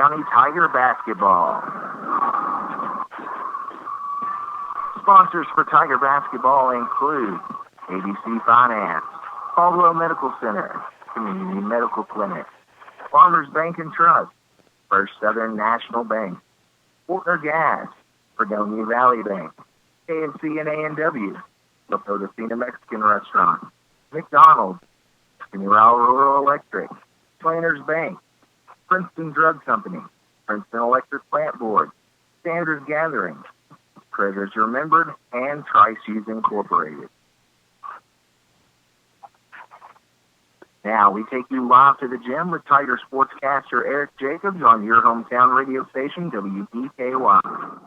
County Tiger basketball. Sponsors for Tiger basketball include ABC Finance, Caldwell Medical Center, Community Medical Clinic, Farmers Bank and Trust, First Southern National Bank, Fortner Gas, Fredonia Valley Bank, KNC and A&W, La Potosina Mexican Restaurant, McDonald's, General Rural Electric, Planters Bank, Princeton Drug Company, Princeton Electric Plant Board, Sanders Gathering, Creditors Remembered, and Trice Hughes Incorporated. Now we take you live to the gym with Tiger sportscaster Eric Jacobs on your hometown radio station, WPKY.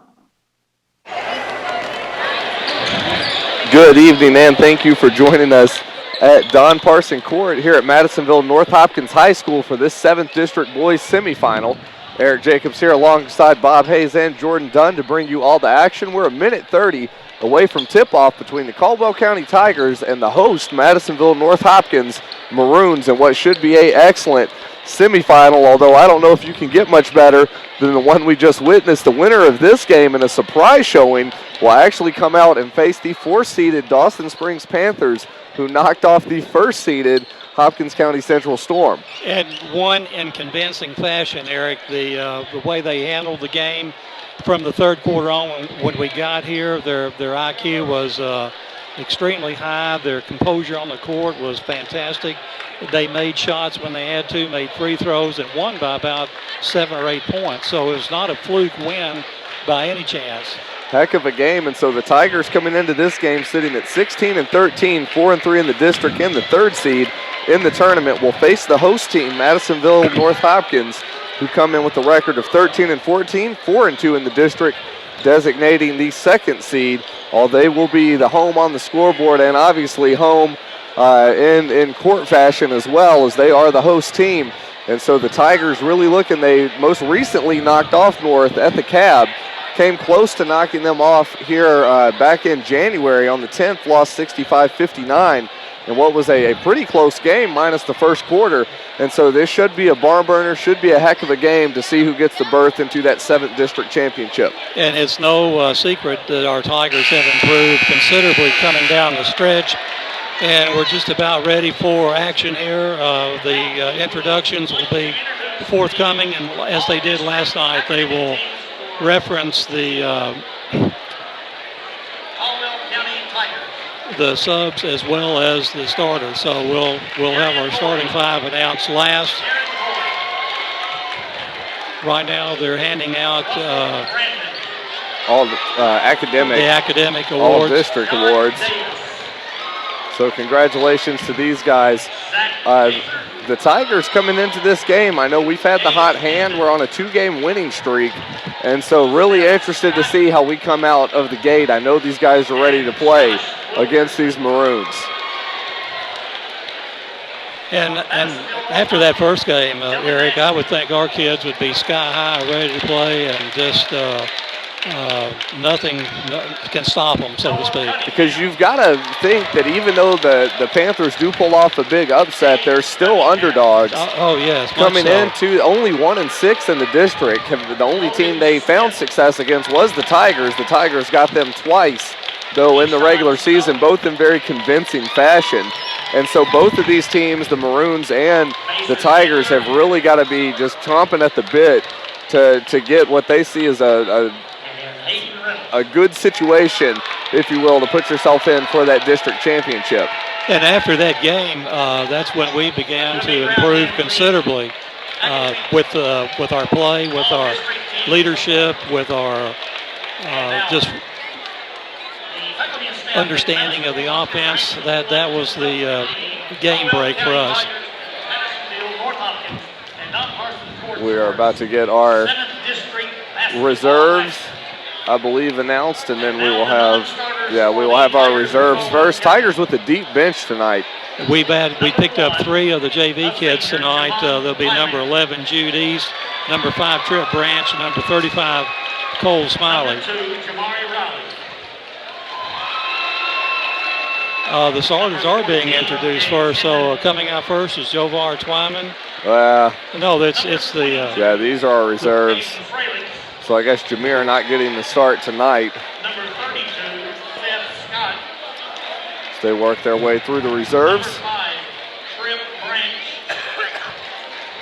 Good evening, and thank you for joining us at Don Parson Court here at Madisonville North Hopkins High School for this 7th District Boys semifinal. Eric Jacobs here alongside Bob Hayes and Jordan Dunn to bring you all the action. We're a minute 30 away from tip-off between the Caldwell County Tigers and the host Madisonville North Hopkins Maroons in what should be an excellent semifinal, although I don't know if you can get much better than the one we just witnessed. The winner of this game in a surprise showing will actually come out and face the 4th-seeded Dawson Springs Panthers, who knocked off the 1st-seeded Hopkins County Central Storm. And won in convincing fashion, Eric. The way they handled the game from the third quarter on when we got here, their IQ was extremely high. Their composure on the court was fantastic. They made shots when they had to, made free throws, and won by about 7 or 8 points. So it was not a fluke win by any chance. Heck of a game, and so the Tigers coming into this game sitting at 16-13, 4-3 in the district, and the 3rd seed in the tournament will face the host team, Madisonville North Hopkins, who come in with a record of 13-14, 4-2 in the district, designating the 2nd seed. All they will be the home on the scoreboard and obviously home in court fashion as well, as they are the host team. And so the Tigers really looking, they most recently knocked off North at the Cab, came close to knocking them off here back in January on the 10th, lost 65-59. And what was a pretty close game minus the first quarter. And so this should be a barn burner, should be a heck of a game to see who gets the berth into that 7th District Championship. And it's no secret that our Tigers have improved considerably coming down the stretch. And we're just about ready for action here. The introductions will be forthcoming, and as they did last night, they will reference the subs as well as the starters. So we'll have our starting 5 announced last. Right now they're handing out all the academic awards. All district awards. So congratulations to these guys. The Tigers coming into this game, I know we've had the hot hand. We're on a 2-game winning streak. And so really interested to see how we come out of the gate. I know these guys are ready to play against these Maroons. And after that first game, Eric, I would think our kids would be sky high, ready to play, and just nothing can stop them, so to speak. Because you've got to think that even though the Panthers do pull off a big upset, they're still underdogs. Oh yes, coming so. Into only 1-6 in the district. The only team they found success against was the Tigers. The Tigers got them twice, though, in the regular season, both in very convincing fashion. And so both of these teams, the Maroons and the Tigers, have really got to be just chomping at the bit to get what they see as a good situation, if you will, to put yourself in for that district championship. And after that game, that's when we began to improve considerably with our play, with our leadership, with our just understanding of the offense. That was the game break for us. We are about to get our reserves, I believe, announced, and then we will have our reserves first. Tigers with a deep bench tonight. We picked up 3 of the JV kids tonight. There'll be number 11 Jude East, number 5 Trip Branch, and number 35 Cole Smiley. The starters are being introduced first. So coming out first is Jovar Twyman, No, it's the. Yeah, these are our reserves. So I guess Jameer not getting the start tonight. Number 32, Seth Scott. So they work their way through the reserves. Number 5, Trip Branch.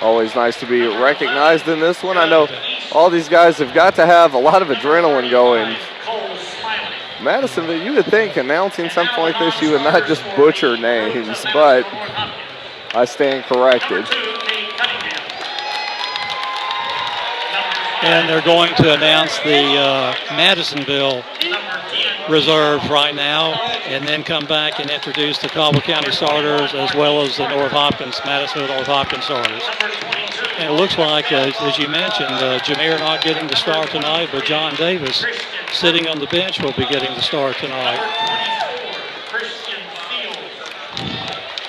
Always nice to be recognized in this one. I know all these guys have got to have a lot of adrenaline going. Cole Smiley. Madison, you would think announcing something like this, you would not just butcher names, but I stand corrected. And they're going to announce the Madisonville reserve right now, and then come back and introduce the Caldwell County starters as well as the Madisonville North Hopkins starters. And it looks like, as you mentioned, Jameer not getting the start tonight, but John Davis sitting on the bench will be getting the start tonight.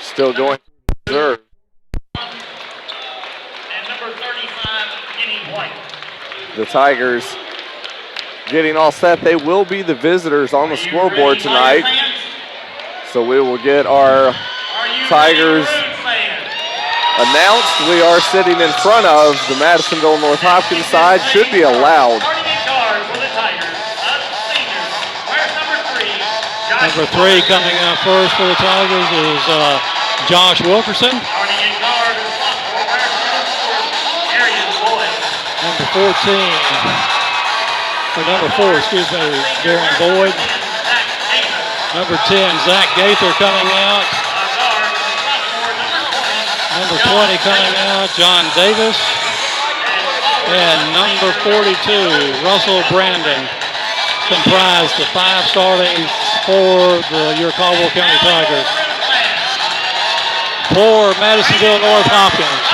Still going reserve. And number 35, Kenny White. The Tigers getting all set. They will be the visitors on the scoreboard tonight. So we will get our Tigers announced. We are sitting in front of the Madisonville North Hopkins side. Should be allowed. Number 3 coming out first for the Tigers is Josh Wilkerson. Number 4, Darren Boyd. Number 10, Zach Gaither coming out. Number 20 coming out, John Davis. And number 42, Russell Brandon, comprise the 5 starting for your Caldwell County Tigers. For Madisonville North Hopkins.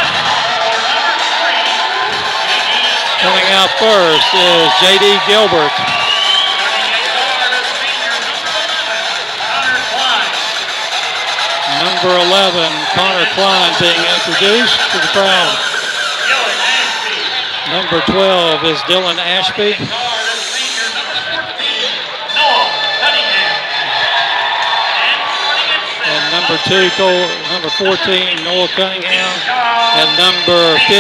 Coming out first is J.D. Gilbert. Number 11, Connor Klein being introduced to the crowd. Number 12 is Dylan Ashby. And number 14, Noah Cunningham. And number 50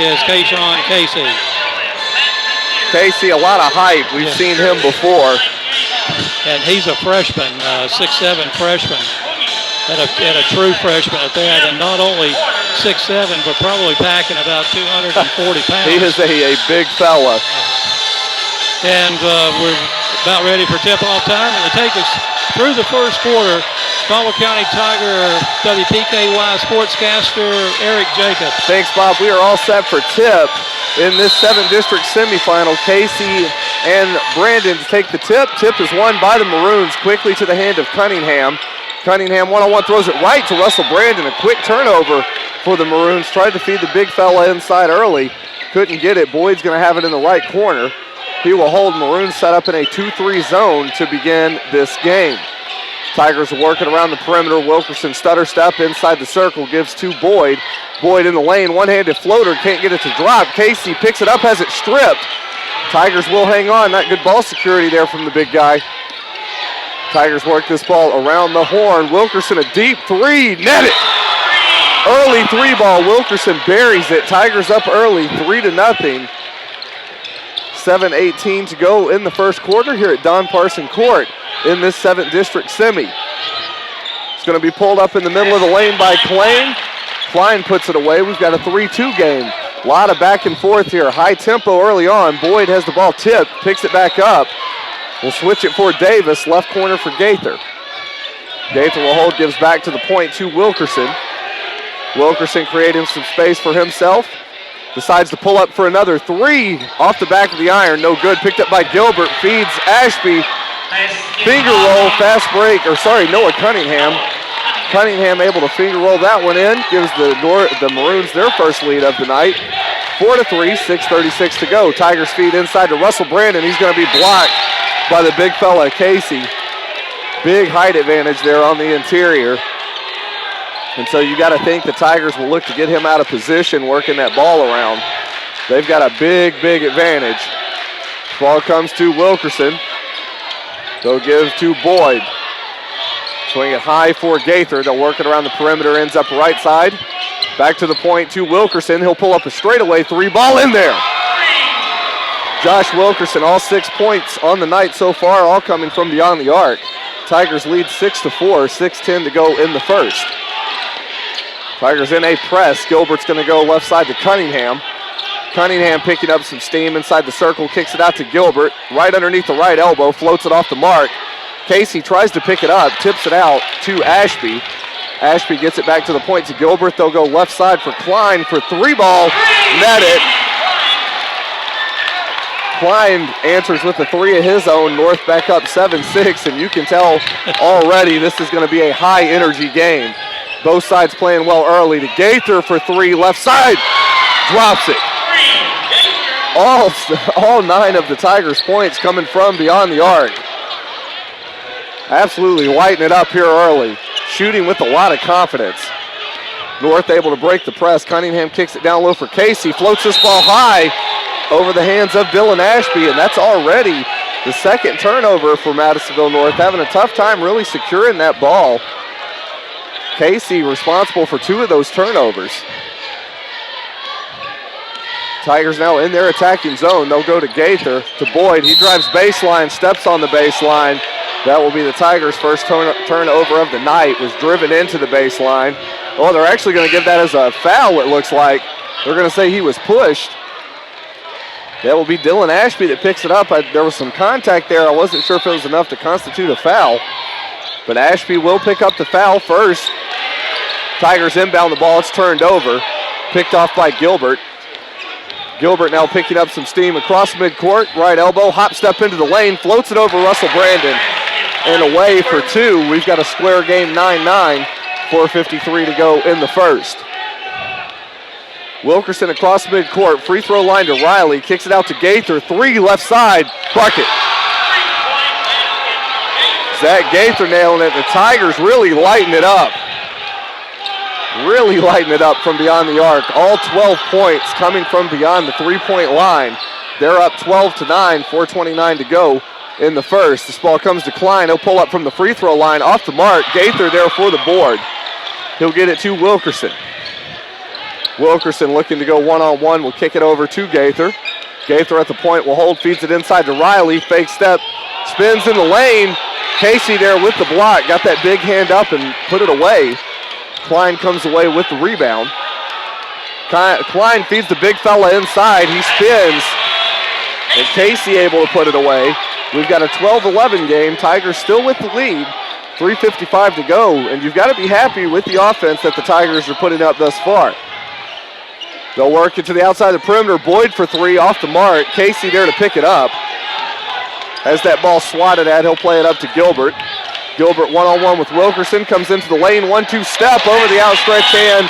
is Kayshawn Casey. Casey, a lot of hype. We've seen him before. And he's a freshman, 6'7" freshman. And a true freshman at that. And not only 6'7", but probably packing about 240 pounds. He is a big fella. And we're about ready for tip-off time. And to take us through the first quarter, Caldwell County Tiger WPKY sportscaster Eric Jacobs. Thanks, Bob. We are all set for tip in this 7th district semifinal. Casey and Brandon to take the tip. Tip is won by the Maroons quickly to the hand of Cunningham. Cunningham one-on-one throws it right to Russell Brandon. A quick turnover for the Maroons. Tried to feed the big fella inside early. Couldn't get it. Boyd's going to have it in the right corner. He will hold. Maroons set up in a 2-3 zone to begin this game. Tigers are working around the perimeter. Wilkerson stutter step inside the circle, gives to Boyd. Boyd in the lane, one-handed floater, can't get it to drop. Casey picks it up, has it stripped. Tigers will hang on. Not good ball security there from the big guy. Tigers work this ball around the horn. Wilkerson, a deep 3, net it. Early 3-ball, Wilkerson buries it. Tigers up early, 3-0. 7:18 to go in the first quarter here at Don Parson Court in this 7th district semi. It's going to be pulled up in the middle of the lane by Klein. Klein puts it away. We've got a 3-2 game. A lot of back and forth here. High tempo early on. Boyd has the ball tipped, picks it back up. We'll switch it for Davis, left corner for Gaither. Gaither will hold, gives back to the point to Wilkerson. Wilkerson creating some space for himself. Decides to pull up for another 3 off the back of the iron. No good. Picked up by Gilbert. Feeds Ashby. Finger roll, fast break. Noah Cunningham. Cunningham able to finger roll that one in. Gives the Maroons their first lead of the night. 4-3, 6:36 to go. Tigers feed inside to Russell Brandon. He's going to be blocked by the big fella, Casey. Big height advantage there on the interior. And so you got to think the Tigers will look to get him out of position, working that ball around. They've got a big, big advantage. Ball comes to Wilkerson. They'll give to Boyd. Swing it high for Gaither. They'll work it around the perimeter, ends up right side. Back to the point to Wilkerson. He'll pull up a straightaway three. Ball in there. Josh Wilkerson, all 6 points on the night so far, all coming from beyond the arc. Tigers lead 6-4, 6:10 to go in the first. Tigers in a press. Gilbert's going to go left side to Cunningham. Cunningham picking up some steam inside the circle, kicks it out to Gilbert. Right underneath the right elbow, floats it off the mark. Casey tries to pick it up, tips it out to Ashby. Ashby gets it back to the point to Gilbert. They'll go left side for Klein for three ball. Net it. Klein answers with a three of his own. North back up 7-6, and you can tell already this is going to be a high-energy game. Both sides playing well early. To Gaither for three, left side. Drops it. All 9 of the Tigers' points coming from beyond the arc. Absolutely lighting it up here early. Shooting with a lot of confidence. North able to break the press. Cunningham kicks it down low for Casey. Floats this ball high over the hands of Dylan Ashby, and that's already the second turnover for Madisonville North. Having a tough time really securing that ball. Casey responsible for 2 of those turnovers. Tigers now in their attacking zone. They'll go to Gaither, to Boyd. He drives baseline, steps on the baseline. That will be the Tigers' first turnover of the night. Was driven into the baseline. Oh, they're actually going to give that as a foul, it looks like. They're going to say he was pushed. That will be Dylan Ashby that picks it up. There was some contact there. I wasn't sure if it was enough to constitute a foul. But Ashby will pick up the foul first. Tigers inbound the ball. It's turned over. Picked off by Gilbert. Gilbert now picking up some steam across midcourt. Right elbow, hop step into the lane, floats it over Russell Brandon. And away for 2. We've got a square game 9-9. 4:53 to go in the first. Wilkerson across midcourt, free throw line to Riley, kicks it out to Gaither, 3 left side, bucket. Zach Gaither nailing it. The Tigers really lighting it up. Really lighting it up from beyond the arc. All 12 points coming from beyond the three-point line. They're up 12-9, 4:29 to go in the first. This ball comes to Klein. He'll pull up from the free throw line off the mark. Gaither there for the board. He'll get it to Wilkerson. Wilkerson looking to go one-on-one. Will kick it over to Gaither. Gaither at the point will hold, feeds it inside to Riley. Fake step, spins in the lane. Casey there with the block. Got that big hand up and put it away. Klein comes away with the rebound. Klein feeds the big fella inside. He spins. And Casey able to put it away. We've got a 12-11 game. Tigers still with the lead. 3:55 to go. And you've got to be happy with the offense that the Tigers are putting up thus far. They'll work it to the outside of the perimeter. Boyd for 3 off the mark. Casey there to pick it up. As that ball swatted at, he'll play it up to Gilbert. Gilbert one-on-one with Wilkerson. Comes into the lane. 1-2 step over the outstretched hand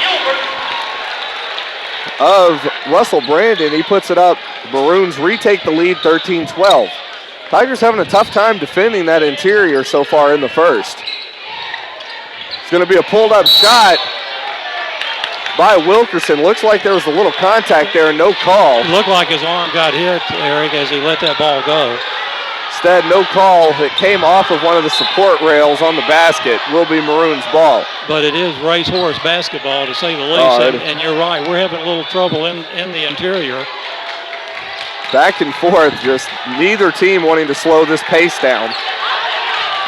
of Russell Brandon. He puts it up. Maroons retake the lead 13-12. Tigers having a tough time defending that interior so far in the first. It's going to be a pulled-up shot by Wilkerson. Looks like there was a little contact there and no call. It looked like his arm got hit, Eric, as he let that ball go. Instead, no call. It came off of one of the support rails on the basket. Will be Maroons' ball. But it is racehorse basketball, to say the least. And you're right, we're having a little trouble in the interior. Back and forth, just neither team wanting to slow this pace down.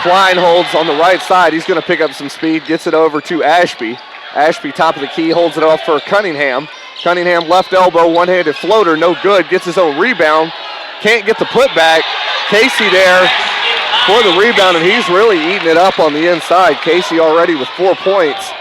Klein holds on the right side. He's going to pick up some speed, gets it over to Ashby. Ashby, top of the key, holds it off for Cunningham. Cunningham, left elbow, one-handed floater, no good. Gets his own rebound. Can't get the putback. Casey there for the rebound, and he's really eating it up on the inside. Casey already with 4 points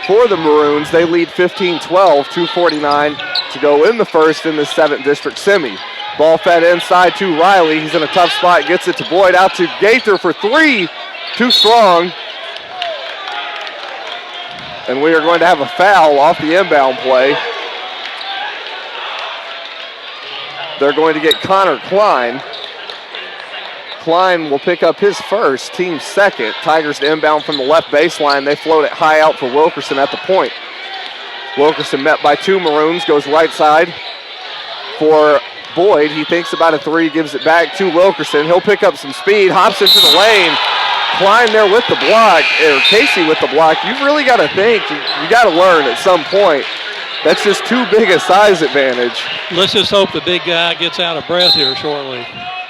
for the Maroons. They lead 15-12, 2:49 to go in the first in the 7th District semi. Ball fed inside to Riley. He's in a tough spot, gets it to Boyd, out to Gaither for 3. Too strong. And we are going to have a foul off the inbound play. They're going to get Connor Klein. Klein will pick up his first, team second. Tigers to inbound from the left baseline. They float it high out for Wilkerson at the point. Wilkerson met by 2 Maroons, goes right side for Boyd. He thinks about a 3, gives it back to Wilkerson. He'll pick up some speed, hops into the lane. Klein there with the block, or Casey with the block. You've really got to think, you got to learn at some point. That's just too big a size advantage. Let's just hope the big guy gets out of breath here shortly,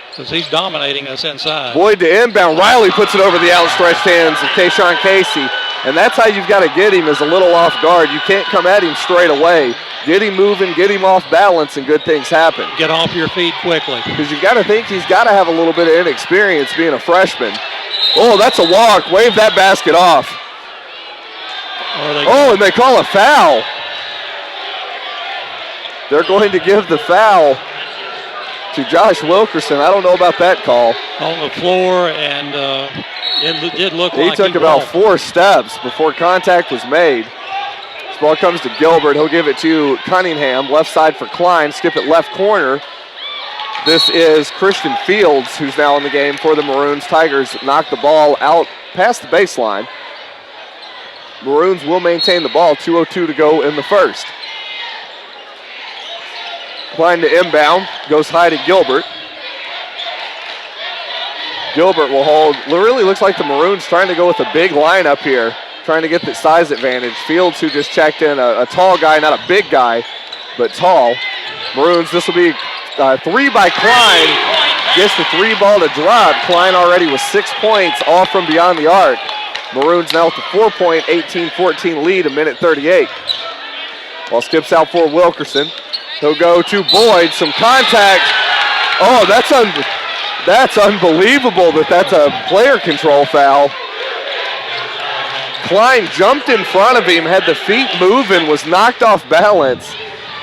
because he's dominating us inside. Boyd to inbound. Riley puts it over the outstretched hands of Kayshawn Casey. And that's how you've got to get him, is a little off guard. You can't come at him straight away. Get him moving, get him off balance, and good things happen. Get off your feet quickly. Because you've got to think he's got to have a little bit of inexperience being a freshman. Oh, that's a walk. Wave that basket off. And they call a foul. They're going to give the foul to Josh Wilkerson. I don't know about that call. On the floor, and it did look like he took about 4 steps before contact was made. This ball comes to Gilbert. He'll give it to Cunningham. Left side for Klein. Skip it left corner. This is Christian Fields, who's now in the game for the Maroons. Tigers knock the ball out past the baseline. Maroons will maintain the ball. 2:02 to go in the first. Klein to inbound. Goes high to Gilbert. Gilbert will hold. It really looks like the Maroons trying to go with a big lineup here, trying to get the size advantage. Fields, who just checked in, a tall guy, not a big guy, but tall. Maroons, this will be 3 by Klein. Gets the 3 ball to drop. Klein already with 6 points, all from beyond the arc. Maroons now with the 4-point, 18-14 lead, 1:38. Ball skips out for Wilkerson. He'll go to Boyd. Some contact. Oh, that's unbelievable that's a player control foul. Klein jumped in front of him, had the feet moving, was knocked off balance,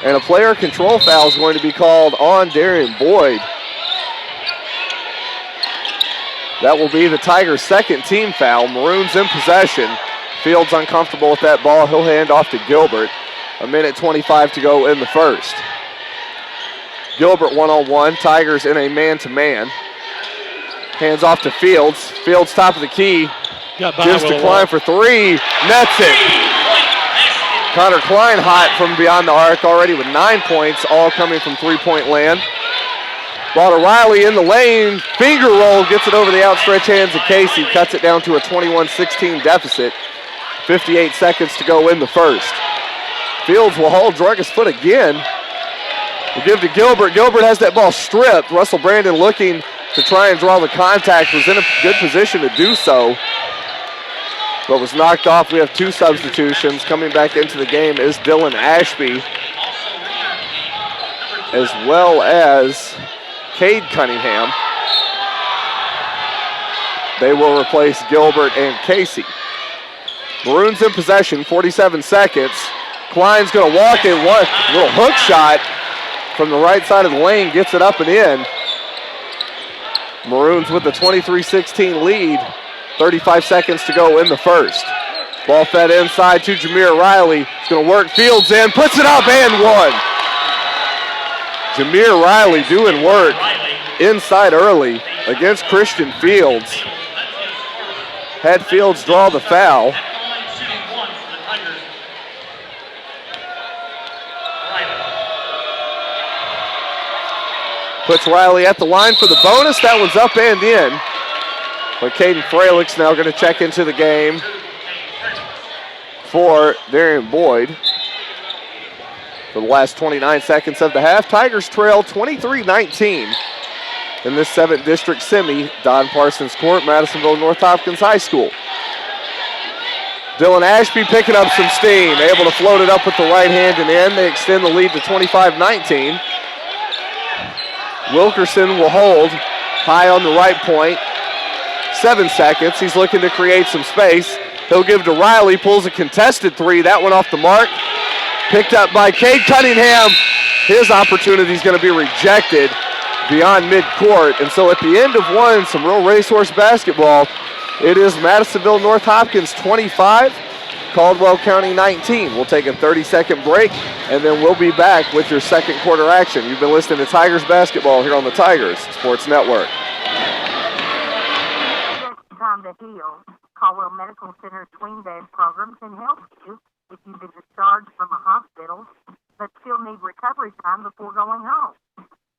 and a player control foul is going to be called on Darian Boyd. That will be the Tigers' second team foul. Maroons in possession. Fields uncomfortable with that ball. He'll hand off to Gilbert. 1:25 to go in the first. Gilbert one-on-one. Tigers in a man-to-man. Hands off to Fields. Fields top of the key. Gives to Klein for 3. Nets it. Connor Klein hot from beyond the arc already with 9 points, all coming from three-point land. Ball to Riley in the lane. Finger roll. Gets it over the outstretched hands of Casey. Cuts it down to a 21-16 deficit. 58 seconds to go in the first. Fields will hold, drug his foot again. We'll give to Gilbert. Gilbert has that ball stripped. Russell Brandon looking to try and draw the contact. Was in a good position to do so, but was knocked off. We have 2 substitutions. Coming back into the game is Dylan Ashby, as well as Cade Cunningham. They will replace Gilbert and Casey. Maroons in possession, 47 seconds. Klein's going to walk in. One little hook shot from the right side of the lane, gets it up and in. Maroons with the 23-16 lead. 35 seconds to go in the first. Ball fed inside to Jameer Riley. He's going to work Fields in, puts it up and one. Jameer Riley doing work inside early against Christian Fields. Had Fields draw the foul. Puts Riley at the line for the bonus. That one's up and in. But Caden Freilich now going to check into the game for Darian Boyd. For the last 29 seconds of the half, Tigers trail 23-19 in this 7th District Semi, Don Parsons Court, Madisonville North Hopkins High School. Dylan Ashby picking up some steam, able to float it up with the right hand and in. They extend the lead to 25-19. Wilkerson will hold high on the right point. 7 seconds. He's looking to create some space. He'll give to Riley, pulls a contested 3. That one off the mark. Picked up by Cade Cunningham. His opportunity is going to be rejected beyond midcourt. And so at the end of one, some real racehorse basketball. It is Madisonville North Hopkins 25, Caldwell County 19. We'll take a 30-second break, and then we'll be back with your second quarter action. You've been listening to Tigers basketball here on the Tigers Sports Network. Time to heal. Caldwell Medical Center Twin Bed program can help you if you've been discharged from a hospital but still need recovery time before going home.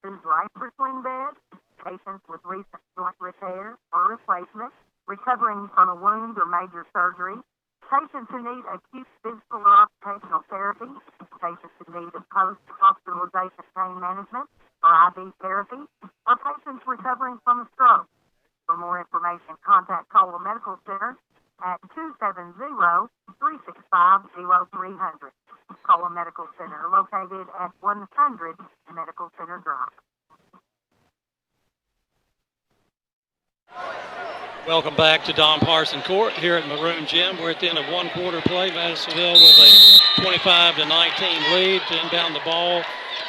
Who's right for twin beds? Patients with recent joint repair or replacement, recovering from a wound or major surgery, patients who need acute physical or occupational therapy, patients who need post-hospitalization pain management or IV therapy, or patients recovering from a stroke. For more information, contact Caldwell Medical Center at 270-365-0300. Caldwell Medical Center, located at 100 Medical Center Drive. Welcome back to Don Parson Court here at Maroon Gym. We're at the end of one quarter play. Madisonville with a 25-19 lead to inbound the ball.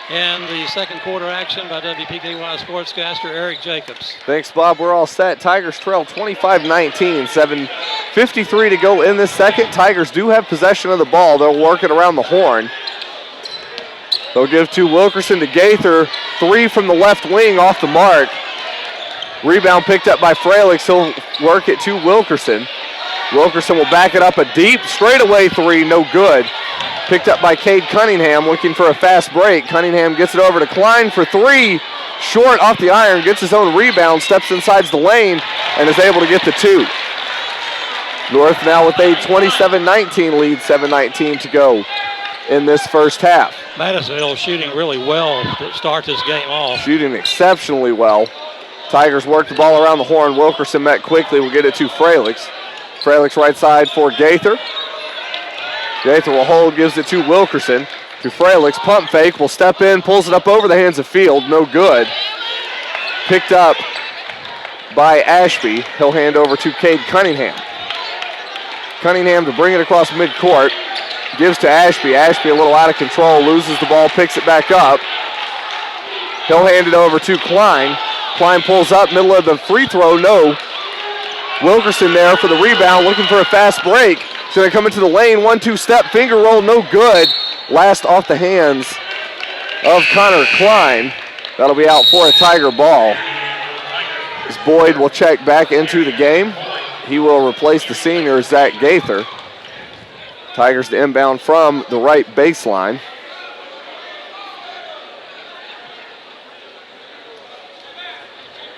And the second quarter action by WPKY sportscaster Eric Jacobs. Thanks, Bob. We're all set. Tigers trail 25-19, 7:53 to go in this second. Tigers do have possession of the ball. They'll work it around the horn. They'll give to Wilkerson to Gaither. 3 from the left wing off the mark. Rebound picked up by Fralix. He'll work it to Wilkerson. Wilkerson will back it up a deep straightaway 3, no good. Picked up by Cade Cunningham, looking for a fast break. Cunningham gets it over to Klein for 3. Short off the iron, gets his own rebound, steps inside the lane, and is able to get the 2. North now with a 27-19 lead, 7:19 to go in this first half. Madisonville shooting really well to start this game off. Shooting exceptionally well. Tigers work the ball around the horn. Wilkerson met quickly. We'll get it to Fralix. Fralix right side for Gaither. Gaither will hold, gives it to Wilkerson. To Fralix, pump fake, will step in, pulls it up over the hands of Field, no good. Picked up by Ashby. He'll hand over to Cade Cunningham. Cunningham to bring it across midcourt. Gives to Ashby. Ashby a little out of control, loses the ball, picks it back up. He'll hand it over to Klein. Klein pulls up, middle of the free throw, no. Wilkerson there for the rebound, looking for a fast break. He's going to come into the lane, 1-2 step, finger roll, no good. Last off the hands of Connor Klein. That'll be out for a Tiger ball. As Boyd will check back into the game. He will replace the senior, Zach Gaither. Tigers to inbound from the right baseline.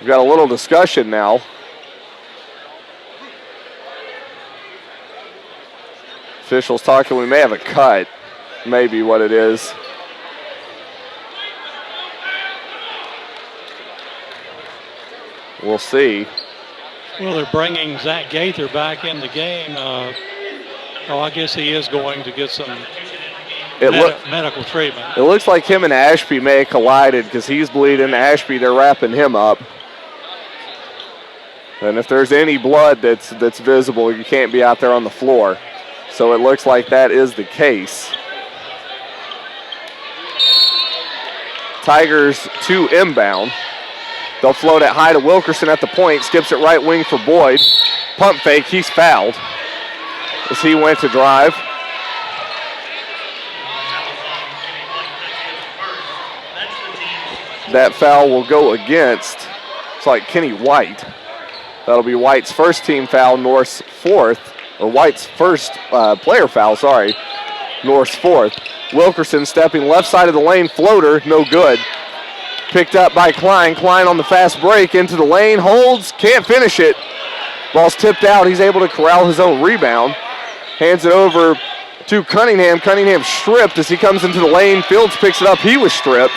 We've got a little discussion now. Officials talking, we may have a cut, maybe what it is. We'll see. Well, they're bringing Zach Gaither back in the game. I guess he is going to get some medical treatment. It looks like him and Ashby may have collided because he's bleeding. Ashby, they're wrapping him up. And if there's any blood that's visible, you can't be out there on the floor. So it looks like that is the case. Tigers to inbound. They'll float it high to Wilkerson at the point. Skips it right wing for Boyd. Pump fake, he's fouled as he went to drive. That foul will go against, it's like Kenny White. That'll be White's first team foul, North's fourth, or White's first player foul, sorry. North's fourth. Wilkerson stepping left side of the lane, floater, no good. Picked up by Klein. Klein on the fast break into the lane, holds, can't finish it. Ball's tipped out, he's able to corral his own rebound. Hands it over to Cunningham. Cunningham stripped as he comes into the lane. Fields picks it up, he was stripped.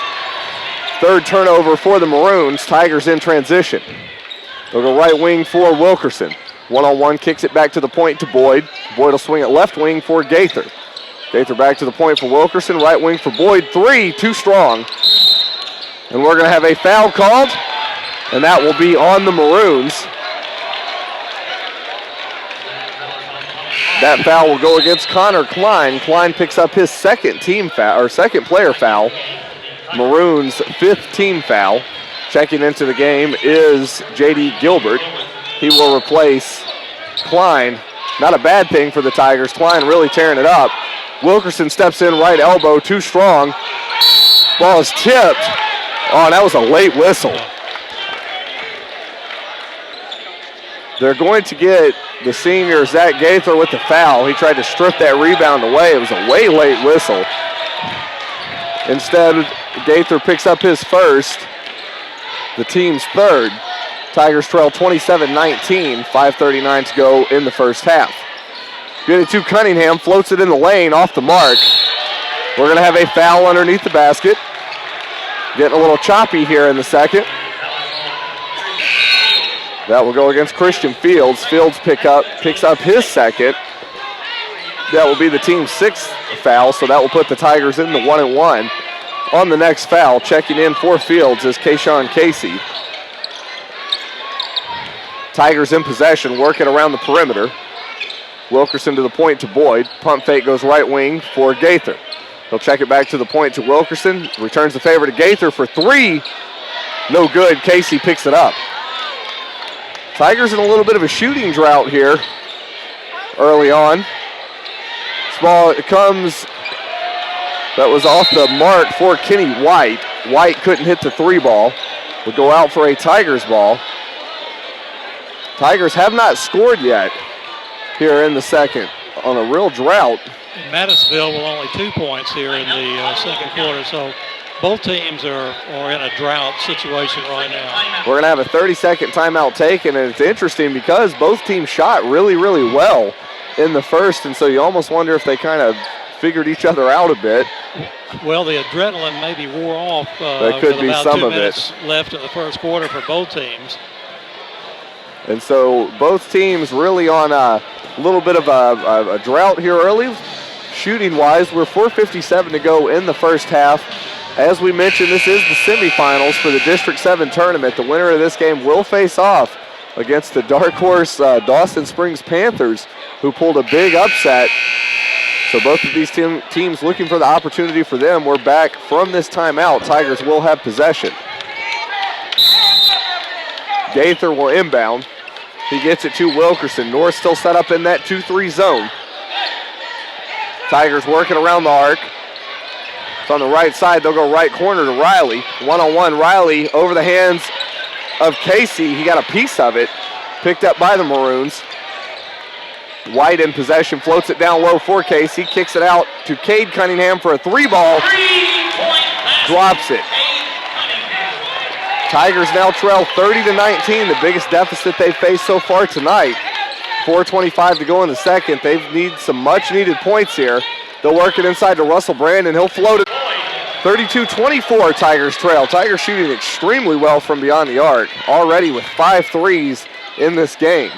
Third turnover for the Maroons. Tigers in transition. They'll go right wing for Wilkerson. One-on-one, kicks it back to the point to Boyd. Boyd will swing it left wing for Gaither. Gaither back to the point for Wilkerson. Right wing for Boyd. 3, too strong. And we're going to have a foul called, and that will be on the Maroons. That foul will go against Connor Klein. Klein picks up his second team foul, or second player foul. Maroons' 5th team foul. Checking into the game is J.D. Gilbert. He will replace Klein. Not a bad thing for the Tigers. Klein really tearing it up. Wilkerson steps in, right elbow, too strong. Ball is tipped. Oh, that was a late whistle. They're going to get the senior, Zach Gaither, with the foul. He tried to strip that rebound away. It was a way late whistle. Instead, Gaither picks up his first, the team's third. Tigers trail 27-19, 5:39 to go in the first half. Get it to Cunningham, floats it in the lane, off the mark. We're going to have a foul underneath the basket. Getting a little choppy here in the second. That will go against Christian Fields. Fields picks up his second. That will be the team's 6th foul, so that will put the Tigers in the 1-1. On the next foul, checking in for Fields is Kayshawn Casey. Tigers in possession, working around the perimeter. Wilkerson to the point to Boyd. Pump fake goes right wing for Gaither. He'll check it back to the point to Wilkerson. Returns the favor to Gaither for 3. No good. Casey picks it up. Tigers in a little bit of a shooting drought here early on. This ball comes, that was off the mark for Kenny White. White couldn't hit the 3 ball. Will go out for a Tigers ball. Tigers have not scored yet here in the second on a real drought. Madisonville will only 2 points here in the second quarter, so both teams are in a drought situation right now. We're going to have a 30-second timeout taken, and it's interesting because both teams shot really, really well in the first, and so you almost wonder if they kind of figured each other out a bit. Well, the adrenaline maybe wore off that could with be about some 2 of minutes it left in the first quarter for both teams. And so both teams really on a little bit of a drought here early. Shooting-wise, we're 4:57 to go in the first half. As we mentioned, this is the semifinals for the District 7 tournament. The winner of this game will face off against the dark horse Dawson Springs Panthers, who pulled a big upset. So both of these teams looking for the opportunity for them. We're back from this timeout. Tigers will have possession. Gaither will inbound. He gets it to Wilkerson. North still set up in that 2-3 zone. Tigers working around the arc. It's on the right side. They'll go right corner to Riley. One-on-one, Riley over the hands of Casey. He got a piece of it. Picked up by the Maroons. White in possession, floats it down low for Casey. Kicks it out to Cade Cunningham for a 3-ball. Drops it. Tigers now trail 30-19, the biggest deficit they've faced so far tonight. 4:25 to go in the second. They need some much-needed points here. They'll work it inside to Russell Brandon. He'll float it. 32-24, Tigers trail. Tigers shooting extremely well from beyond the arc, already with 5 threes in this game.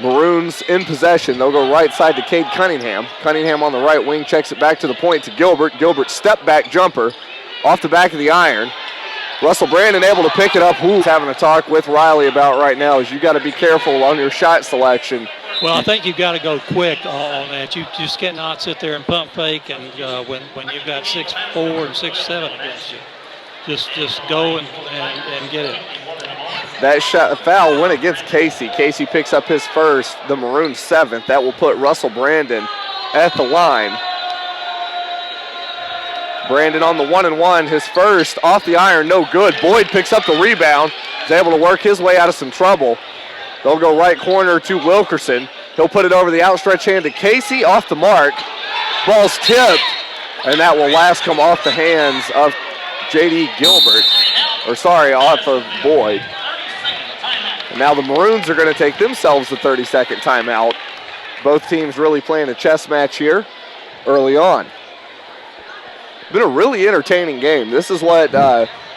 Maroons in possession. They'll go right side to Cade Cunningham. Cunningham on the right wing, checks it back to the point to Gilbert. Gilbert step-back jumper off the back of the iron. Russell Brandon able to pick it up. Who's having a talk with Riley about right now is you got to be careful on your shot selection. Well, I think you've got to go quick on that. You just cannot sit there and pump fake, and when you've got 6'4" and 6'7" against you, just go and get it. That shot foul went against Casey. Casey picks up his first, the Maroons 7th. That will put Russell Brandon at the line. Brandon on the 1-and-1, his first off the iron, no good. Boyd picks up the rebound, is able to work his way out of some trouble. They'll go right corner to Wilkerson. He'll put it over the outstretched hand to Casey, off the mark. Ball's tipped, and that will last come off the hands of J.D. Gilbert, off of Boyd. And now the Maroons are going to take themselves the 30-second timeout. Both teams really playing a chess match here early on. Been a really entertaining game. This is what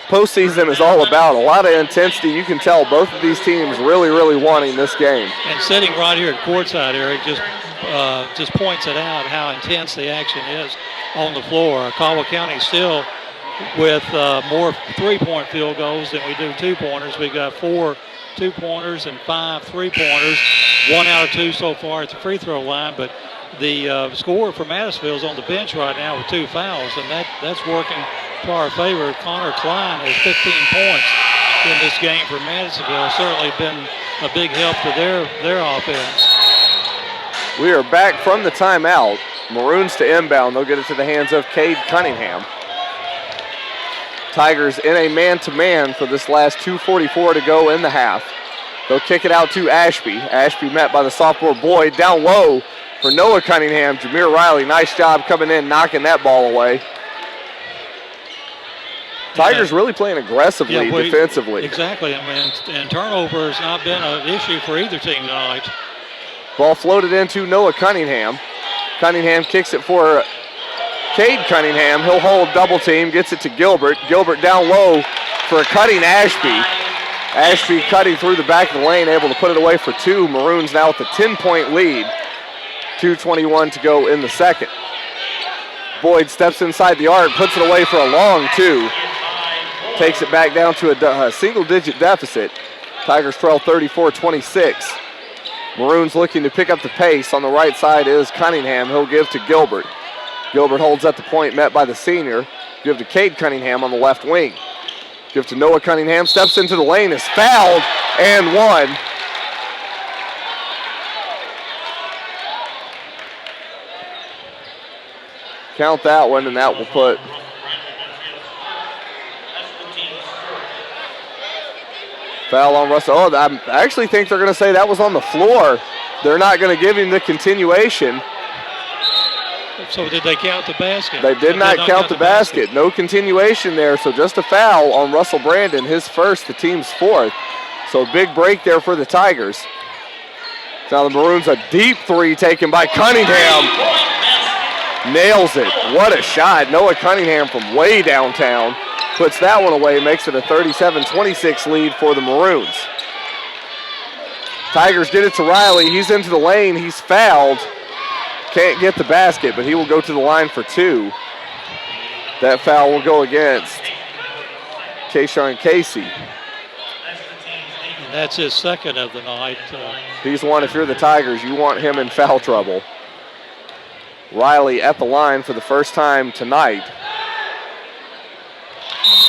postseason is all about. A lot of intensity. You can tell both of these teams really, really wanting this game. And sitting right here at courtside, Eric, just points it out how intense the action is on the floor. Caldwell County still with more 3-point field goals than we do 2-pointers. We've got 4 2-pointers and 5 3-pointers. 1 out of 2 so far at the free throw line, but the scorer for Madisonville is on the bench right now with 2 fouls, and that's working to our favor. Connor Klein has 15 points in this game for Madisonville. Certainly been a big help to their offense. We are back from the timeout. Maroons to inbound. They'll get it to the hands of Cade Cunningham. Tigers in a man-to-man for this last 2:44 to go in the half. They'll kick it out to Ashby. Ashby met by the sophomore Boyd. Down low for Noah Cunningham. Jameer Riley, nice job coming in, knocking that ball away. Tigers really playing aggressively defensively. Exactly, and turnover has not been an issue for either team tonight. Ball floated into Noah Cunningham. Cunningham kicks it for Cade Cunningham. He'll hold double team, gets it to Gilbert. Gilbert down low for a cutting Ashby. Ashby cutting through the back of the lane, able to put it away for two. Maroons now with a 10-point lead. 2:21 to go in the second. Boyd steps inside the arc, puts it away for a long two. Takes it back down to a single-digit deficit. Tigers trail 34-26. Maroons looking to pick up the pace. On the right side is Cunningham. He'll give to Gilbert. Gilbert holds at the point, met by the senior. Give to Cade Cunningham on the left wing. Give to Noah Cunningham. Steps into the lane, is fouled, and one. Count that one, and that will put foul on Russell. Oh, I actually think they're going to say that was on the floor. They're not going to give him the continuation. So did they count the basket? They did not count the basket. No continuation there, so just a foul on Russell Brandon, his first, the team's fourth. So a big break there for the Tigers. Now the Maroons, a deep three taken by Cunningham. Nails it. What a shot. Noah Cunningham from way downtown puts that one away, makes it a 37-26 lead for the Maroons. Tigers get it to Riley. He's into the lane. He's fouled. Can't get the basket, but he will go to the line for two. That foul will go against Kayshawn Casey. And that's his second of the night. He's one, if you're the Tigers, you want him in foul trouble. Riley at the line for the first time tonight.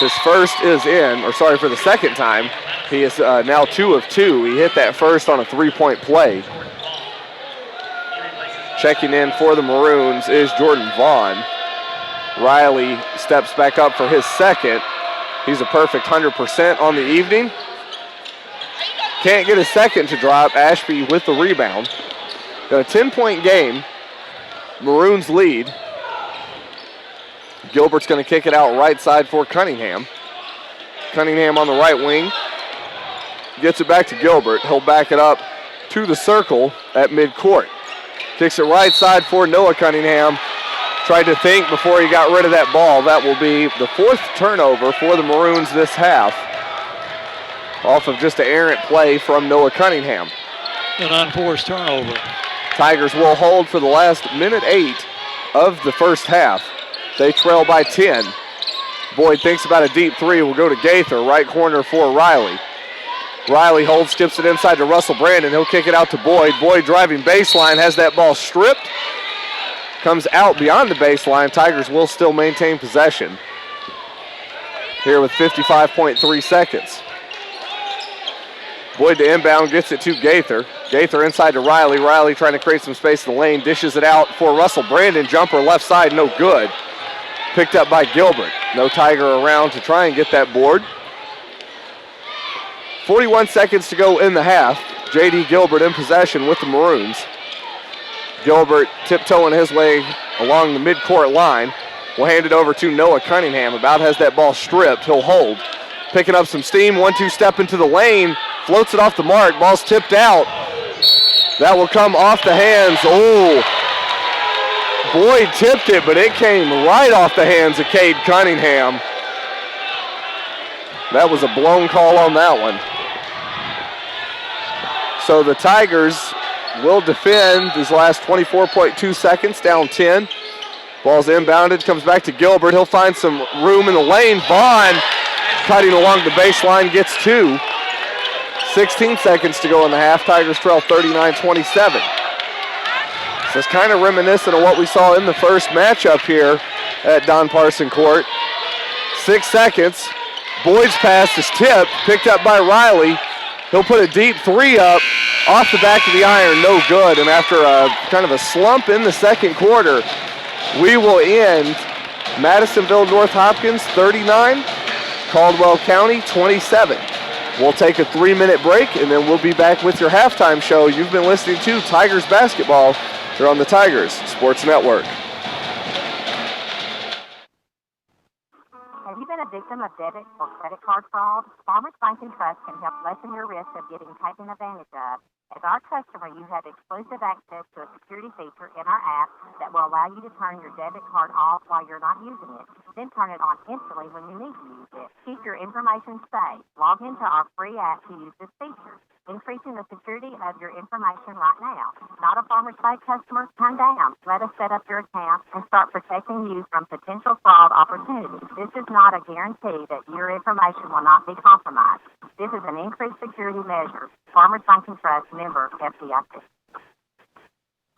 His first is in, or sorry, for the second time. He is now 2 of 2. He hit that first on a three-point play. Checking in for the Maroons is Jordan Vaughn. Riley steps back up for his second. He's a perfect 100% on the evening. Can't get a second to drop. Ashby with the rebound. Got a 10-point game. Maroons lead. Gilbert's going to kick it out right side for Cunningham. Cunningham on the right wing. Gets it back to Gilbert. He'll back it up to the circle at midcourt. Kicks it right side for Noah Cunningham. Tried to think before he got rid of that ball. That will be the fourth turnover for the Maroons this half. Off of just an errant play from Noah Cunningham. An unforced turnover. Tigers will hold for the last minute 8 of the first half. They trail by 10. Boyd thinks about a deep three. Will go to Gaither, right corner for Riley. Riley holds, skips it inside to Russell Brandon. He'll kick it out to Boyd. Boyd driving baseline, has that ball stripped. Comes out beyond the baseline. Tigers will still maintain possession. Here with 55.3 seconds. Boyd to inbound, gets it to Gaither. Gaither inside to Riley. Riley trying to create some space in the lane. Dishes it out for Russell Brandon. Jumper left side, no good. Picked up by Gilbert. No Tiger around to try and get that board. 41 seconds to go in the half. J.D. Gilbert in possession with the Maroons. Gilbert tiptoeing his way along the midcourt line. Will hand it over to Noah Cunningham. About has that ball stripped. He'll hold. Picking up some steam. 1-2 step into the lane. Floats it off the mark. Ball's tipped out. That will come off the hands. Oh, Boyd tipped it, but it came right off the hands of Cade Cunningham. That was a blown call on that one. So the Tigers will defend these last 24.2 seconds, down 10. Ball's inbounded, comes back to Gilbert. He'll find some room in the lane. Vaughn cutting along the baseline, gets 2. 16 seconds to go in the half. Tigers trail 39-27. So it's kind of reminiscent of what we saw in the first matchup here at Don Parson Court. 6 seconds. Boyd's pass is tipped, picked up by Riley. He'll put a deep three up off the back of the iron, no good. And after a kind of a slump in the second quarter, we will end Madisonville North Hopkins 39, Caldwell County 27. We'll take a 3-minute break, and then we'll be back with your halftime show. You've been listening to Tigers basketball here on the Tigers Sports Network. Have you been a a victim of debit or credit card fraud, Farmers Bank and Trust can help lessen your risk of getting taken advantage of. As our customer, you have exclusive access to a security feature in our app that will allow you to turn your debit card off while you're not using it, then turn it on instantly when you need to use it. Keep your information safe. Log into our free app to use this feature, increasing the security of your information right now. Not a Farmers Bank customer? Turn down. Let us set up your account and start protecting you from potential fraud opportunities. This is not a guarantee that your information will not be compromised. This is an increased security measure. Farmers Bank and Trust, member FDIC.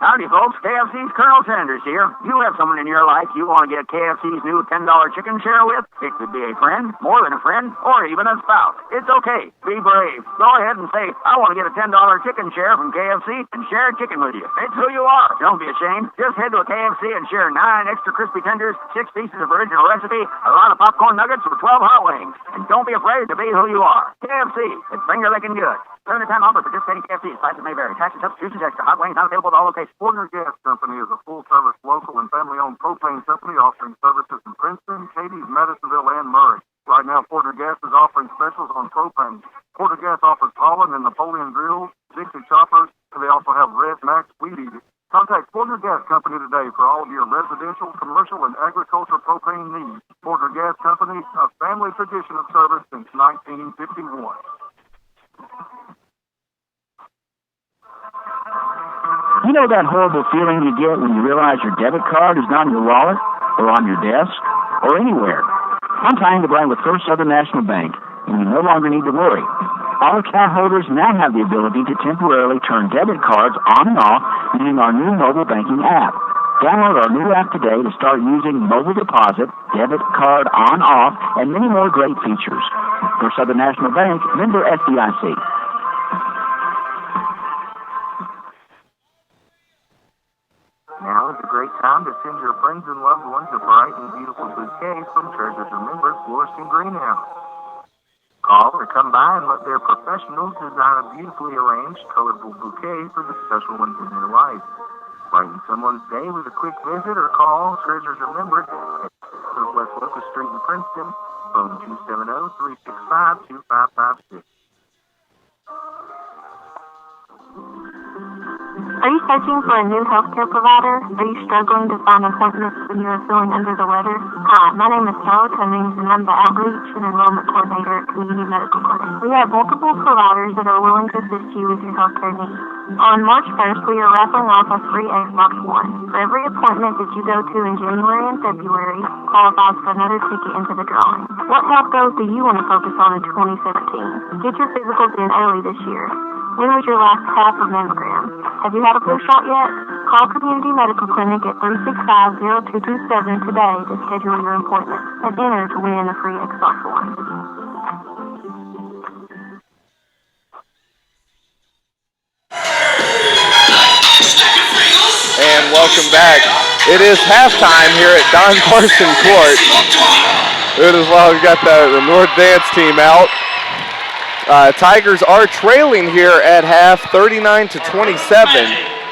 Howdy, folks. KFC's Colonel Sanders here. You have someone in your life you want to get KFC's new $10 chicken share with? It could be a friend, more than a friend, or even a spouse. It's okay. Be brave. Go ahead and say, I want to get a $10 chicken share from KFC and share chicken with you. It's who you are. Don't be ashamed. Just head to a KFC and share 9 extra crispy tenders, 6 pieces of original recipe, a lot of popcorn nuggets with 12 hot wings. And don't be afraid to be who you are. KFC. It's finger-licking good. Limited time offer for participating KFCs. Prices may vary. Taxes, substitutions, extra. Hot wings not available at all locations. Porter Gas Company is a full-service local and family-owned propane company offering services in Princeton, Cadiz, Madisonville, and Murray. Right now, Porter Gas is offering specials on propane. Porter Gas offers Holland and Napoleon grills, Dixie choppers, and they also have Red Max Weed Eater. Contact Porter Gas Company today for all of your residential, commercial, and agricultural propane needs. Porter Gas Company, a family tradition of service since 1951. You know that horrible feeling you get when you realize your debit card is not in your wallet, or on your desk, or anywhere? I'm tying the brand with First Southern National Bank, and you no longer need to worry. All account holders now have the ability to temporarily turn debit cards on and off using our new mobile banking app. Download our new app today to start using mobile deposit, debit card on-off, and many more great features. First Southern National Bank, member FDIC. Now is a great time to send your friends and loved ones a bright and beautiful bouquet from Treasures Remembered Florist and Greenhouse. Call or come by and let their professionals design a beautifully arranged, colorful bouquet for the special ones in their life. Brighten someone's day with a quick visit or call Treasures Remembered at West Locust Street in Princeton, phone 270-365-2556. Are you searching for a new healthcare provider? Are you struggling to find appointments when you are feeling under the weather? Hi, my name is Carla Cummings, and I'm the Outreach and Enrollment Coordinator at Community Medical Clinic. We have multiple providers that are willing to assist you with your healthcare needs. On March 1st, we are raffling off a free Xbox One. For every appointment that you go to in January and February qualifies for another ticket into the drawing. What health goals do you want to focus on in 2017? Get your physicals in early this year. When was your last tap or mammogram? Have you had a flu shot yet? Call Community Medical Clinic at 365-0227 today to schedule your appointment and enter to win a free Xbox One. And welcome back. It is halftime here at Don Carson Court. It is while we got the North Dance team out. Tigers are trailing here at half, 39-27.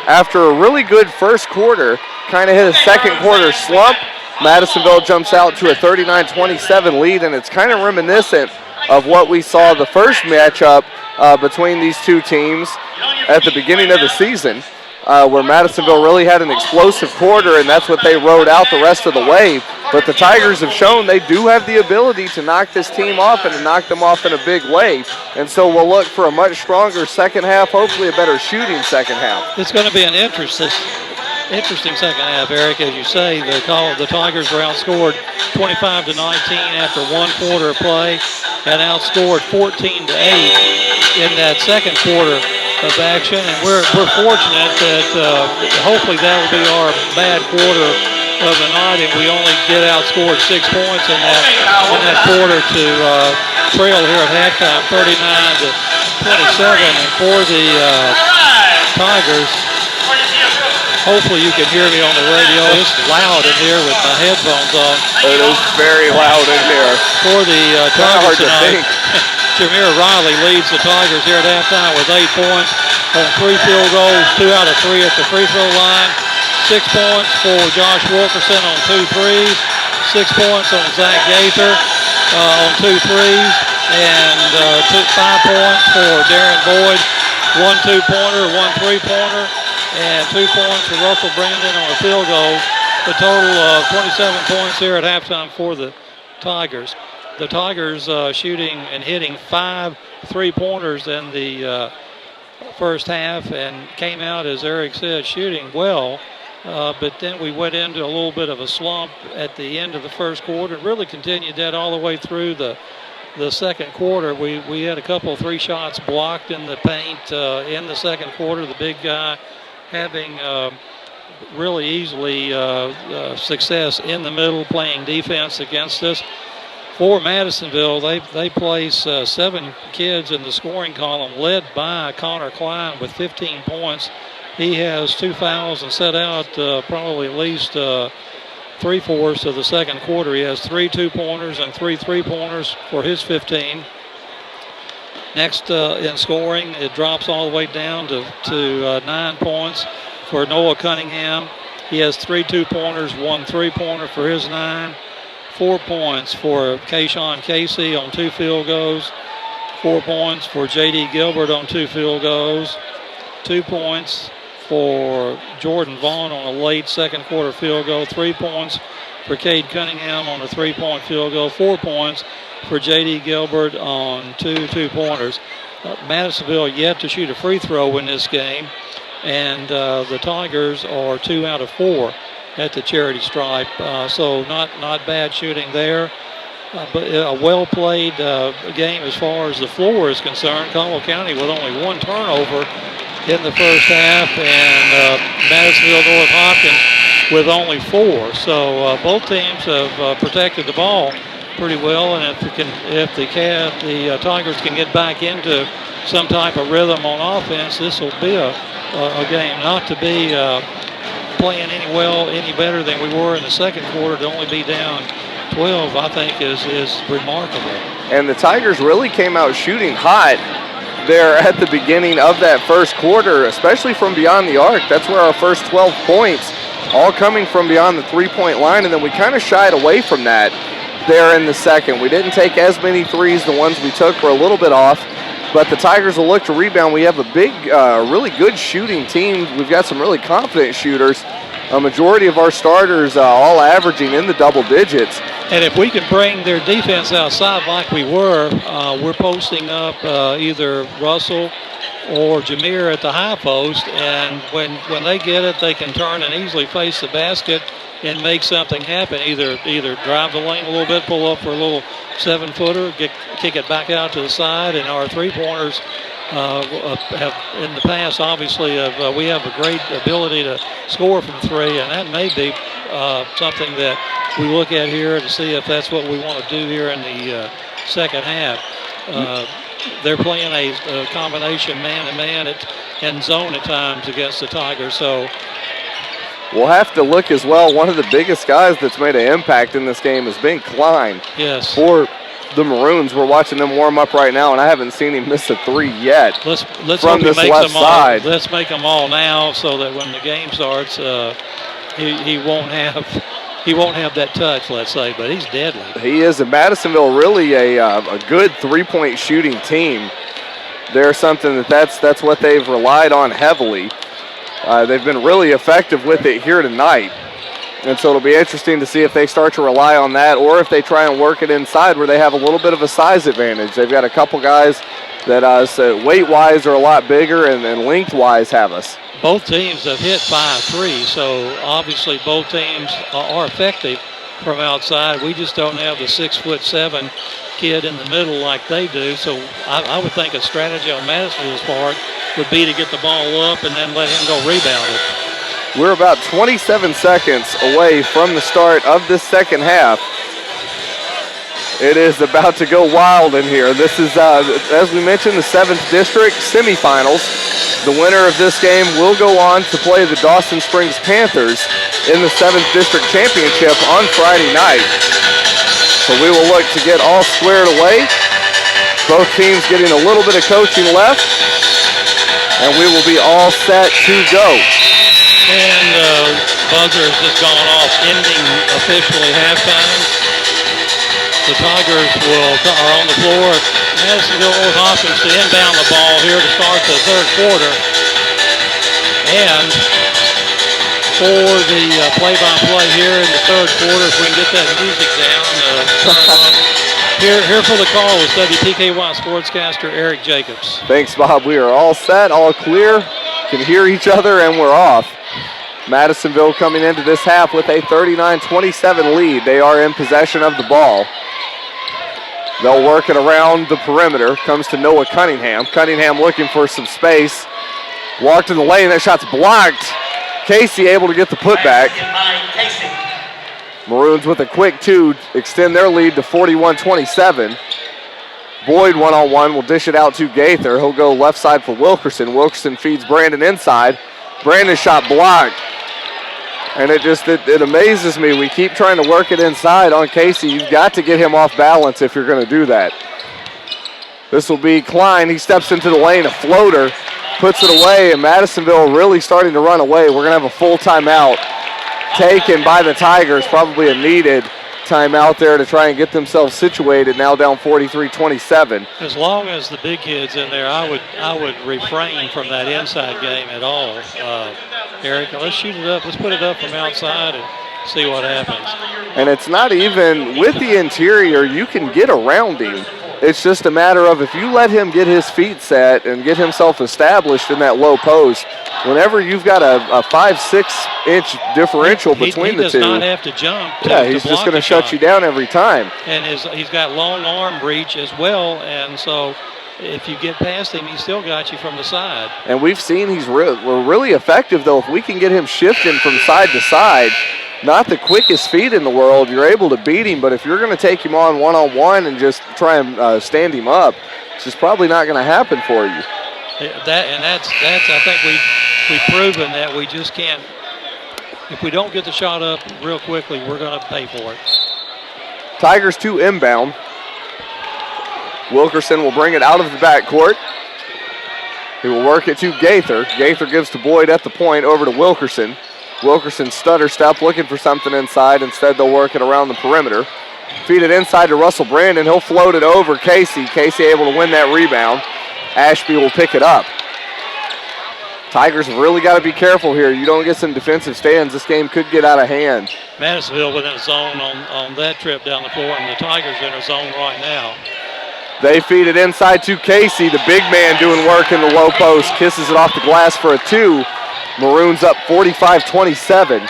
After a really good first quarter, kind of hit a second quarter slump. Madisonville jumps out to a 39-27 lead, and it's kind of reminiscent of what we saw the first matchup between these two teams at the beginning of the season, where Madisonville really had an explosive quarter, and that's what they rode out the rest of the way. But the Tigers have shown they do have the ability to knock this team off and to knock them off in a big way. And so we'll look for a much stronger second half, hopefully a better shooting second half. It's going to be an interesting second half, Eric. As you say, the Tigers were outscored 25-19 after one quarter of play and outscored 14-8 in that second quarter of action. And we're fortunate that hopefully that will be our bad quarter of the night, and we only get outscored 6 points in that quarter to trail here at halftime, 39-27. And for the Tigers, hopefully you can hear me on the radio. It's loud in here with my headphones on. It is very loud in here. For the Tigers tonight, Jameer Riley leads the Tigers here at halftime with 8 points on 3 field goals, 2 out of 3 at the free throw line. 6 points for Josh Wilkerson on 2 threes, 6 points on Zach Gaither, on 2 threes and took 5 points for Darren Boyd. 1 2-pointer, 1 3-pointer, and 2 points for Russell Brandon on a field goal. The total of 27 points here at halftime for the Tigers. The Tigers shooting and hitting 5 3-pointers in the first half and came out, as Eric said, shooting well. But then we went into a little bit of a slump at the end of the first quarter and really continued that all the way through the second quarter. We had a couple of 3 shots blocked in the paint in the second quarter. The big guy having really easily success in the middle, playing defense against us. For Madisonville, they place 7 kids in the scoring column, led by Connor Klein with 15 points. He has 2 fouls and set out probably at least 3/4 of the second quarter. He has 3 2-pointers and 3 3-pointers for his 15. Next in scoring, it drops all the way down to 9 points for Noah Cunningham. He has 3 2-pointers, 1 3-pointer for his 9. 4 points for Kayshawn Casey on 2 field goals. 4 points for J.D. Gilbert on 2 field goals. 2 points for Jordan Vaughn on a late second quarter field goal. 3 points for Cade Cunningham on a 3-point field goal. 4 points for J.D. Gilbert on 2 2-pointers. Madisonville yet to shoot a free throw in this game, and the Tigers are 2 out of 4 at the charity stripe. So not bad shooting there. But a well-played game as far as the floor is concerned. Caldwell County with only 1 turnover in the first half, and Madisonville North Hopkins with only 4. So both teams have protected the ball pretty well, and if the Tigers can get back into some type of rhythm on offense, this will be a game not to be playing any better than we were in the second quarter. To only be down 12, I think, is remarkable. And the Tigers really came out shooting hot there at the beginning of that first quarter, especially from beyond the arc. That's where our first 12 points, all coming from beyond the 3-point line, and then we kind of shied away from that there in the second. We didn't take as many threes. The ones we took were a little bit off, but the Tigers will look to rebound. We have a big, really good shooting team. We've got some really confident shooters. A majority of our starters all averaging in the double digits. And if we can bring their defense outside like we were, we're posting up either Russell or Jameer at the high post, and when they get it, they can turn and easily face the basket and make something happen. Either drive the lane a little bit, pull up for a little 7-footer, kick it back out to the side, and our 3-pointers have in the past, obviously, we have a great ability to score from 3, and that may be something that we look at here to see if that's what we want to do here in the second half. They're playing a combination man-to-man and zone at times against the Tigers, so we'll have to look as well. One of the biggest guys that's made an impact in this game has been Klein. Yes. For the Maroons, we're watching them warm up right now, and I haven't seen him miss a 3 yet. Let's from this left side. Let's make them all now, so that when the game starts, he won't have that touch. Let's say, but he's deadly. He is. In Madisonville, really a good 3-point shooting team. They're something that's what they've relied on heavily. They've been really effective with it here tonight. And so it'll be interesting to see if they start to rely on that or if they try and work it inside where they have a little bit of a size advantage. They've got a couple guys that weight-wise are a lot bigger and length-wise have us. Both teams have hit 5 3, so obviously both teams are effective from outside. We just don't have the 6'7" kid in the middle like they do. So I would think a strategy on Madisonville's part would be to get the ball up and then let him go rebound it. We're about 27 seconds away from the start of this second half. It is about to go wild in here. This is, as we mentioned, the 7th District semifinals. The winner of this game will go on to play the Dawson Springs Panthers in the 7th District Championship on Friday night. So we will look to get all squared away. Both teams getting a little bit of coaching left, and we will be all set to go. And buzzer has just gone off, ending officially halftime. The Tigers are on the floor. Madisonville North Hopkins to inbound the ball here to start the third quarter. And for the play-by-play here in the third quarter, if we can get that music down. Here for the call is WPKY sportscaster Eric Jacobs. Thanks, Bob. We are all set, all clear, can hear each other, and we're off. Madisonville coming into this half with a 39-27 lead. They are in possession of the ball. They'll work it around the perimeter. Comes to Noah Cunningham. Cunningham looking for some space. Walked in the lane. That shot's blocked. Casey able to get the putback. Maroons with a quick two extend their lead to 41-27. Boyd one-on-one will dish it out to Gaither. He'll go left side for Wilkerson. Wilkerson feeds Brandon inside. Brandon's shot blocked. And it amazes me. We keep trying to work it inside on Casey. You've got to get him off balance if you're going to do that. This will be Klein. He steps into the lane, a floater, puts it away, and Madisonville really starting to run away. We're going to have a full timeout taken by the Tigers, probably a needed timeout there to try and get themselves situated, now down 43-27. As long as the big kid's in there, I would refrain from that inside game at all. Eric, let's shoot it up. Let's put it up from outside and see what happens. And it's not even with the interior, you can get around him. It's just a matter of if you let him get his feet set and get himself established in that low post, whenever you've got a 5-6 inch differential between the two. He does not have to jump. He's just going to shut you down every time. And he's got long arm reach as well, and so if you get past him, he's still got you from the side. And we've seen we're really effective, though. If we can get him shifting from side to side, not the quickest feet in the world, you're able to beat him. But if you're going to take him on one-on-one and just try and stand him up, it's just probably not going to happen for you. That's I think we've proven that we just can't. If we don't get the shot up real quickly, we're going to pay for it. Tigers to inbound. Wilkerson will bring it out of the backcourt. He will work it to Gaither. Gaither gives to Boyd at the point, over to Wilkerson. Wilkerson stutter step, looking for something inside. Instead, they'll work it around the perimeter. Feed it inside to Russell Brandon. He'll float it over Casey. Casey able to win that rebound. Ashby will pick it up. Tigers have really got to be careful here. You don't get some defensive stands, this game could get out of hand. Madisonville within a zone on that trip down the floor, and the Tigers in a zone right now. They feed it inside to Casey. The big man doing work in the low post. Kisses it off the glass for a two. Maroons up 45-27.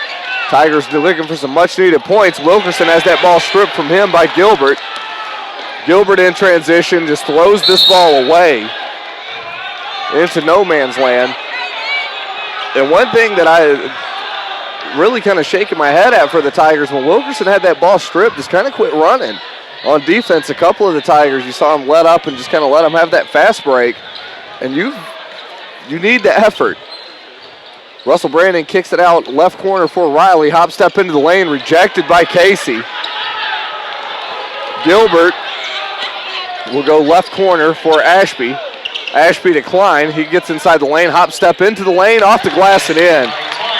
Tigers looking for some much-needed points. Wilkerson has that ball stripped from him by Gilbert. Gilbert in transition just throws this ball away into no man's land. And one thing that I really kind of shaking my head at for the Tigers, when Wilkerson had that ball stripped, just kind of quit running. On defense, a couple of the Tigers, you saw them let up and just kind of let them have that fast break. And you need the effort. Russell Brandon kicks it out left corner for Riley. Hop step into the lane, rejected by Casey. Gilbert will go left corner for Ashby. Ashby to Klein. He gets inside the lane, hop step into the lane, off the glass and in.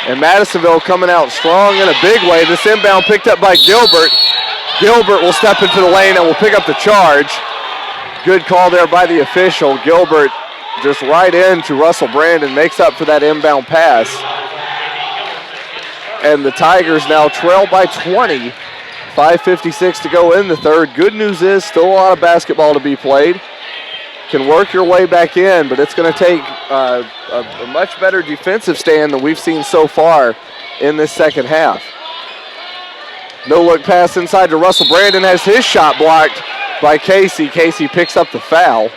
And Madisonville coming out strong in a big way. This inbound picked up by Gilbert. Gilbert will step into the lane and will pick up the charge. Good call there by the official. Gilbert just right into Russell Brandon, makes up for that inbound pass. And the Tigers now trail by 20. 5:56 to go in the third. Good news is still a lot of basketball to be played. Can work your way back in, but it's going to take a much better defensive stand than we've seen so far in this second half. No-look pass inside to Russell Brandon, has his shot blocked by Casey. Casey picks up the foul.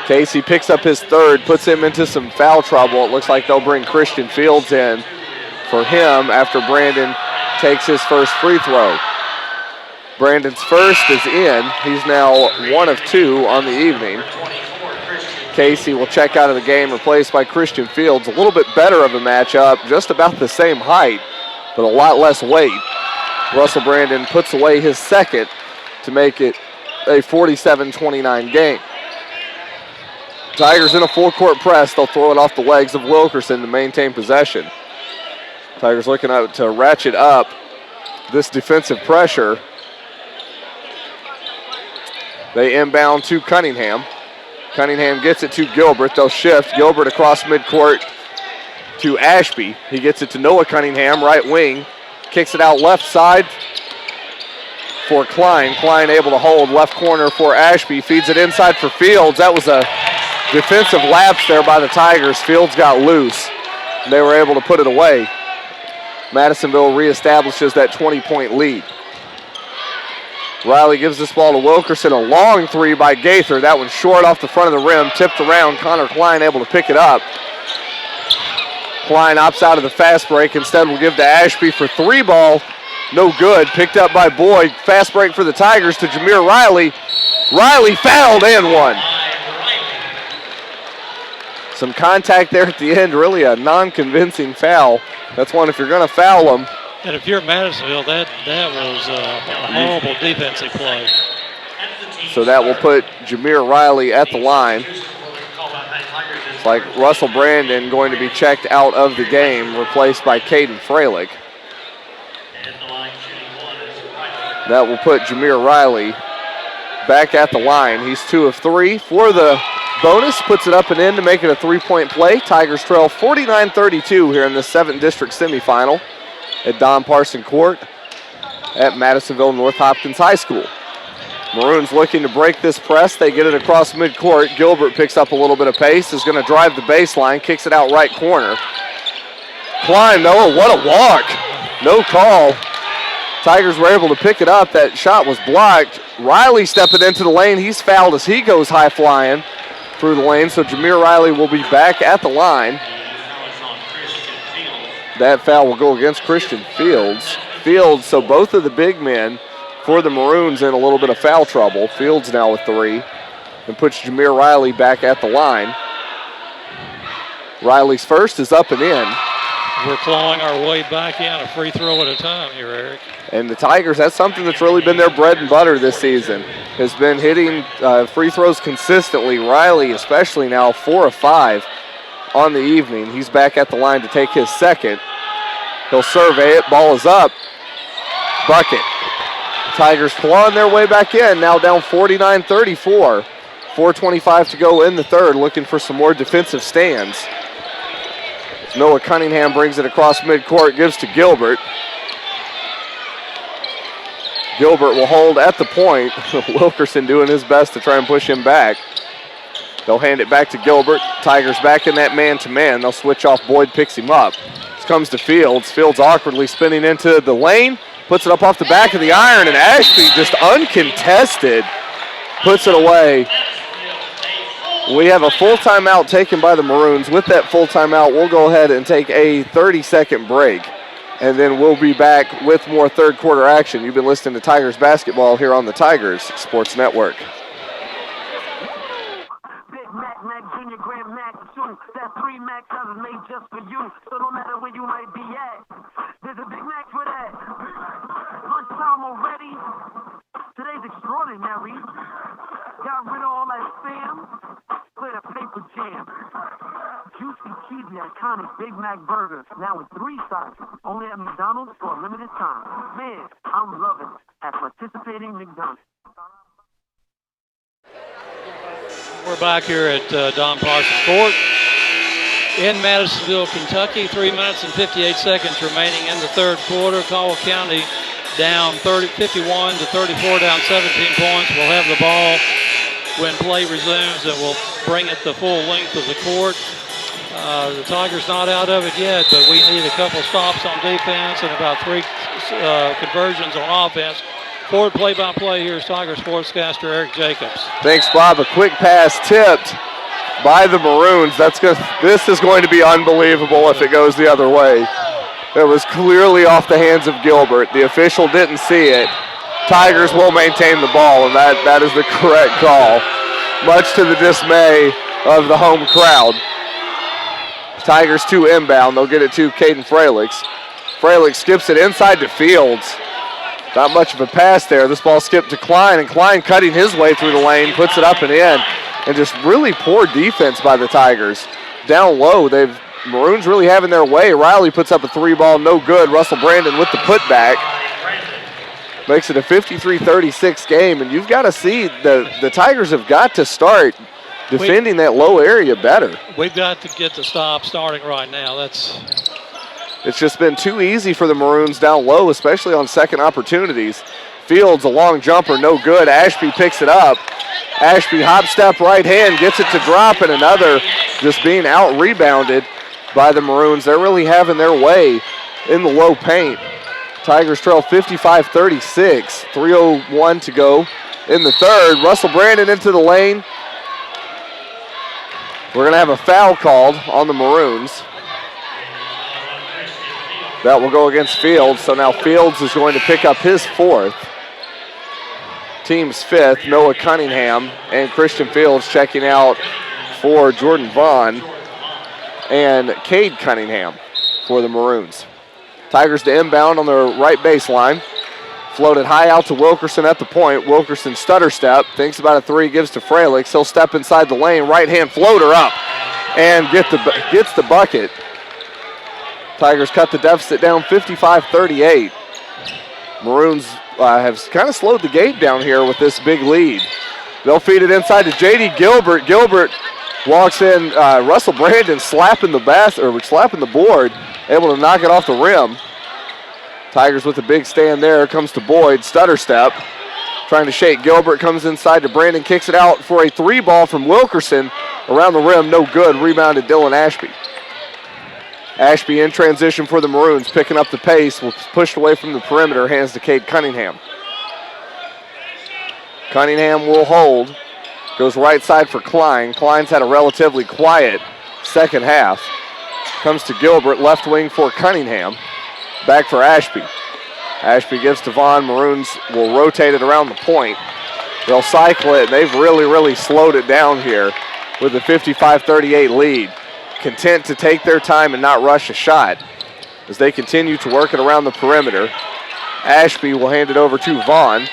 Casey picks up his third, puts him into some foul trouble. It looks like they'll bring Christian Fields in for him after Brandon takes his first free throw. Brandon's first is in. He's now 1 of 2 on the evening. Casey will check out of the game, replaced by Christian Fields. A little bit better of a matchup, just about the same height, but a lot less weight. Russell Brandon puts away his second to make it a 47-29 game. Tigers in a full-court press. They'll throw it off the legs of Wilkerson to maintain possession. Tigers looking out to ratchet up this defensive pressure. They inbound to Cunningham. Cunningham gets it to Gilbert. They'll shift. Gilbert across midcourt to Ashby. He gets it to Noah Cunningham, right wing. Kicks it out left side for Klein. Klein able to hold left corner for Ashby. Feeds it inside for Fields. That was a defensive lapse there by the Tigers. Fields got loose. They were able to put it away. Madisonville reestablishes that 20-point lead. Riley gives this ball to Wilkerson. A long three by Gaither. That one short off the front of the rim. Tipped around. Connor Klein able to pick it up. Klein opts out of the fast break. Instead, will give to Ashby for three ball. No good. Picked up by Boyd. Fast break for the Tigers to Jameer Riley. Riley fouled and one. Some contact there at the end. Really a non-convincing foul. That's one if you're going to foul them. And if you're Madisonville, that was a horrible defensive play. So that will put Jameer Riley at the line. It's like Russell Brandon going to be checked out of the game, replaced by Caden Freilich. That will put Jameer Riley back at the line. He's 2 of 3 for the bonus. Puts it up and in to make it a 3-point play. Tigers trail 49-32 here in the 7th District semifinal at Don Parson Court at Madisonville North Hopkins High School. Maroons looking to break this press. They get it across midcourt. Gilbert picks up a little bit of pace, is going to drive the baseline, kicks it out right corner. Klein, Noah, what a walk. No call. Tigers were able to pick it up. That shot was blocked. Riley stepping into the lane. He's fouled as he goes high flying through the lane. So Jameer Riley will be back at the line. That foul will go against Christian Fields. So both of the big men for the Maroons in a little bit of foul trouble. Fields now with 3 and puts Jameer Riley back at the line. Riley's first is up and in. We're clawing our way back in, a free throw at a time here, Eric. And the Tigers, that's something that's really been their bread and butter this season, has been hitting free throws consistently. Riley especially now 4 of 5 on the evening. He's back at the line to take his second. He'll survey it. Ball is up. Bucket. Tigers clawing their way back in, now down 49-34. 4:25 to go in the third, looking for some more defensive stands. Noah Cunningham brings it across midcourt, gives to Gilbert. Gilbert will hold at the point. Wilkerson doing his best to try and push him back. They'll hand it back to Gilbert. Tigers back in that man-to-man. They'll switch off. Boyd picks him up. This comes to Fields. Fields awkwardly spinning into the lane. Puts it up off the back of the iron, and Ashby just uncontested puts it away. We have a full timeout taken by the Maroons. With that full timeout, we'll go ahead and take a 30-second break, and then we'll be back with more third quarter action. You've been listening to Tigers basketball here on the Tigers Sports Network. Mac, Junior, Grand Mac, 2. That's 3 Mac cousins made just for you. So no matter where you might be at, there's a Big Mac for that. Lunchtime already. Today's extraordinary. Got rid of all that spam. Clear the paper jam. Juicy, cheesy, iconic Big Mac burgers. Now with 3 sizes. Only at McDonald's for a limited time. Man, I'm loving it at participating McDonald's. We're back here at Don Parson Court in Madisonville, Kentucky. 3 minutes and 58 seconds remaining in the third quarter. Caldwell County down 51-34, down 17 points. We'll have the ball when play resumes, and we'll bring it the full length of the court. The Tigers not out of it yet, but we need a couple stops on defense and about 3 conversions on offense. Forward play-by-play, here's Tiger sportscaster Eric Jacobs. Thanks, Bob. A quick pass tipped by the Maroons. This is going to be unbelievable if it goes the other way. It was clearly off the hands of Gilbert. The official didn't see it. Tigers will maintain the ball, and that is the correct call, much to the dismay of the home crowd. Tigers 2 inbound. They'll get it to Caden Freilich. Freilich skips it inside to Fields. Not much of a pass there. This ball skipped to Klein, and Klein cutting his way through the lane, puts it up and in. And just really poor defense by the Tigers. Down low, Maroons really having their way. Riley puts up a 3 ball, no good. Russell Brandon with the putback. Makes it a 53-36 game, and you've got to see the Tigers have got to start defending that low area better. We've got to get the stop starting right now. It's just been too easy for the Maroons down low, especially on second opportunities. Fields, a long jumper, no good. Ashby picks it up. Ashby hop step right hand, gets it to drop, and another just being out rebounded by the Maroons. They're really having their way in the low paint. Tigers trail 55-36, 3:01 to go in the third. Russell Brandon into the lane. We're going to have a foul called on the Maroons. That will go against Fields, so now Fields is going to pick up his fourth. Team's fifth, Noah Cunningham and Christian Fields checking out for Jordan Vaughn and Cade Cunningham for the Maroons. Tigers to inbound on the right baseline. Floated high out to Wilkerson at the point. Wilkerson stutter step, thinks about a three, gives to Fralix. He'll step inside the lane, right hand floater up and gets the bucket. Tigers cut the deficit down 55-38. Maroons have kind of slowed the game down here with this big lead. They'll feed it inside to J.D. Gilbert. Gilbert walks in. Russell Brandon slapping the board, able to knock it off the rim. Tigers with a big stand there. Comes to Boyd. Stutter step. Trying to shake Gilbert. Comes inside to Brandon. Kicks it out for a three ball from Wilkerson. Around the rim. No good. Rebounded Dylan Ashby. Ashby in transition for the Maroons. Picking up the pace. Was pushed away from the perimeter. Hands to Cade Cunningham. Cunningham will hold. Goes right side for Klein. Klein's had a relatively quiet second half. Comes to Gilbert. Left wing for Cunningham. Back for Ashby. Ashby gives to Vaughn. Maroons will rotate it around the point. They'll cycle it. They've really slowed it down here with a 55-38 lead. Content to take their time and not rush a shot as they continue to work it around the perimeter. Ashby will hand it over to Vaughn.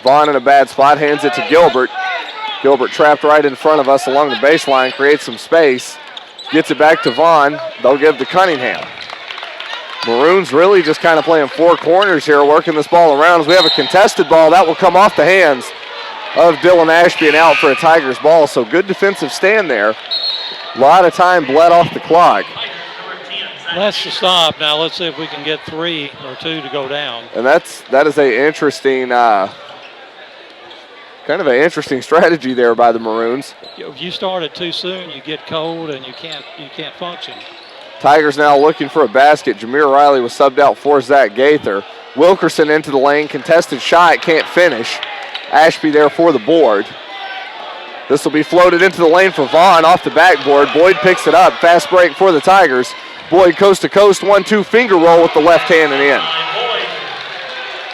Vaughn in a bad spot, hands it to Gilbert. Gilbert trapped right in front of us along the baseline, creates some space. Gets it back to Vaughn. They'll give to Cunningham. Maroons really just kind of playing four corners here, working this ball around as we have a contested ball. That will come off the hands of Dylan Ashby and out for a Tigers ball. So good defensive stand there. A lot of time bled off the clock. That's the stop. Now let's see if we can get 3 or 2 to go down. And that is a interesting, kind of an interesting strategy there by the Maroons. If you start it too soon, you get cold and you can't function. Tigers now looking for a basket. Jameer Riley was subbed out for Zach Gaither. Wilkerson into the lane, contested shot, can't finish. Ashby there for the board. This will be floated into the lane for Vaughn off the backboard. Boyd picks it up. Fast break for the Tigers. Boyd coast to coast, 1-2 finger roll with the left hand and in.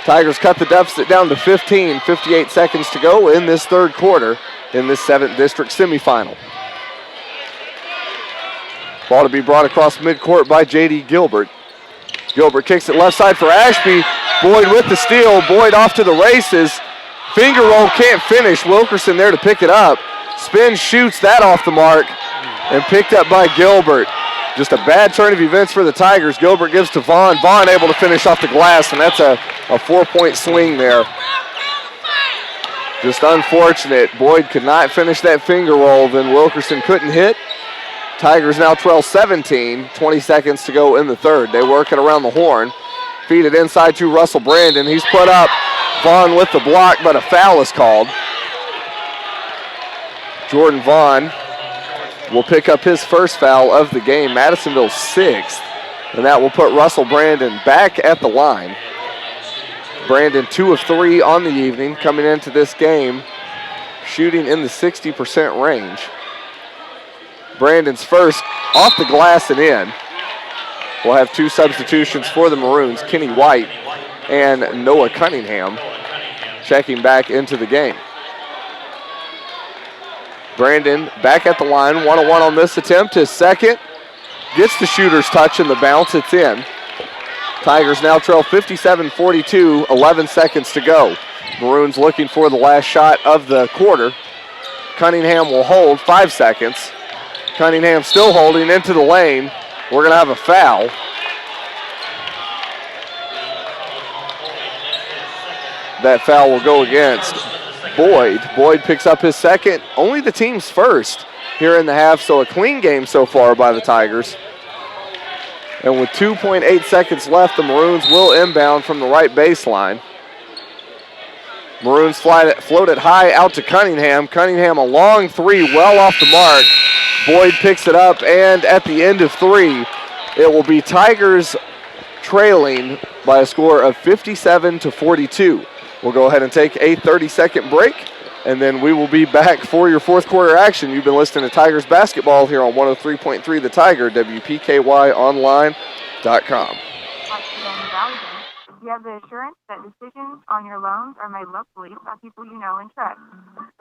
Tigers cut the deficit down to 15, 58 seconds to go in this third quarter in this 7th district semifinal. Ball to be brought across midcourt by J.D. Gilbert. Gilbert kicks it left side for Ashby. Boyd with the steal. Boyd off to the races. Finger roll, can't finish. Wilkerson there to pick it up. Spin, shoots that off the mark and picked up by Gilbert. Just a bad turn of events for the Tigers. Gilbert gives to Vaughn. Vaughn able to finish off the glass, and that's a 4-point swing there. Just unfortunate. Boyd could not finish that finger roll, then Wilkerson couldn't hit. Tigers now trail 17, 20 seconds to go in the third. They work it around the horn. Feed it inside to Russell Brandon. He's put up. Vaughn with the block, but a foul is called. Jordan Vaughn will pick up his first foul of the game. Madisonville's 6th, and that will put Russell Brandon back at the line. Brandon 2 of 3 on the evening, coming into this game shooting in the 60% range. Brandon's first off the glass and in. We'll have 2 substitutions for the Maroons, Kenny White and Noah Cunningham checking back into the game. Brandon back at the line, 1-1 on this attempt. His second, gets the shooter's touch and the bounce, it's in. Tigers now trail 57-42, 11 seconds to go. Maroons looking for the last shot of the quarter. Cunningham will hold, 5 seconds. Cunningham still holding into the lane. We're going to have a foul. That foul will go against Boyd. Boyd picks up his second, only the team's first here in the half, so a clean game so far by the Tigers. And with 2.8 seconds left, the Maroons will inbound from the right baseline. Maroons float it high out to Cunningham. Cunningham a long three, well off the mark. Boyd picks it up, and at the end of three, it will be Tigers trailing by a score of 57-42. We'll go ahead and take a 30-second break, and then we will be back for your fourth quarter action. You've been listening to Tigers basketball here on 103.3 The Tiger, WPKYonline.com. You have the assurance that decisions on your loans are made locally by people you know and trust.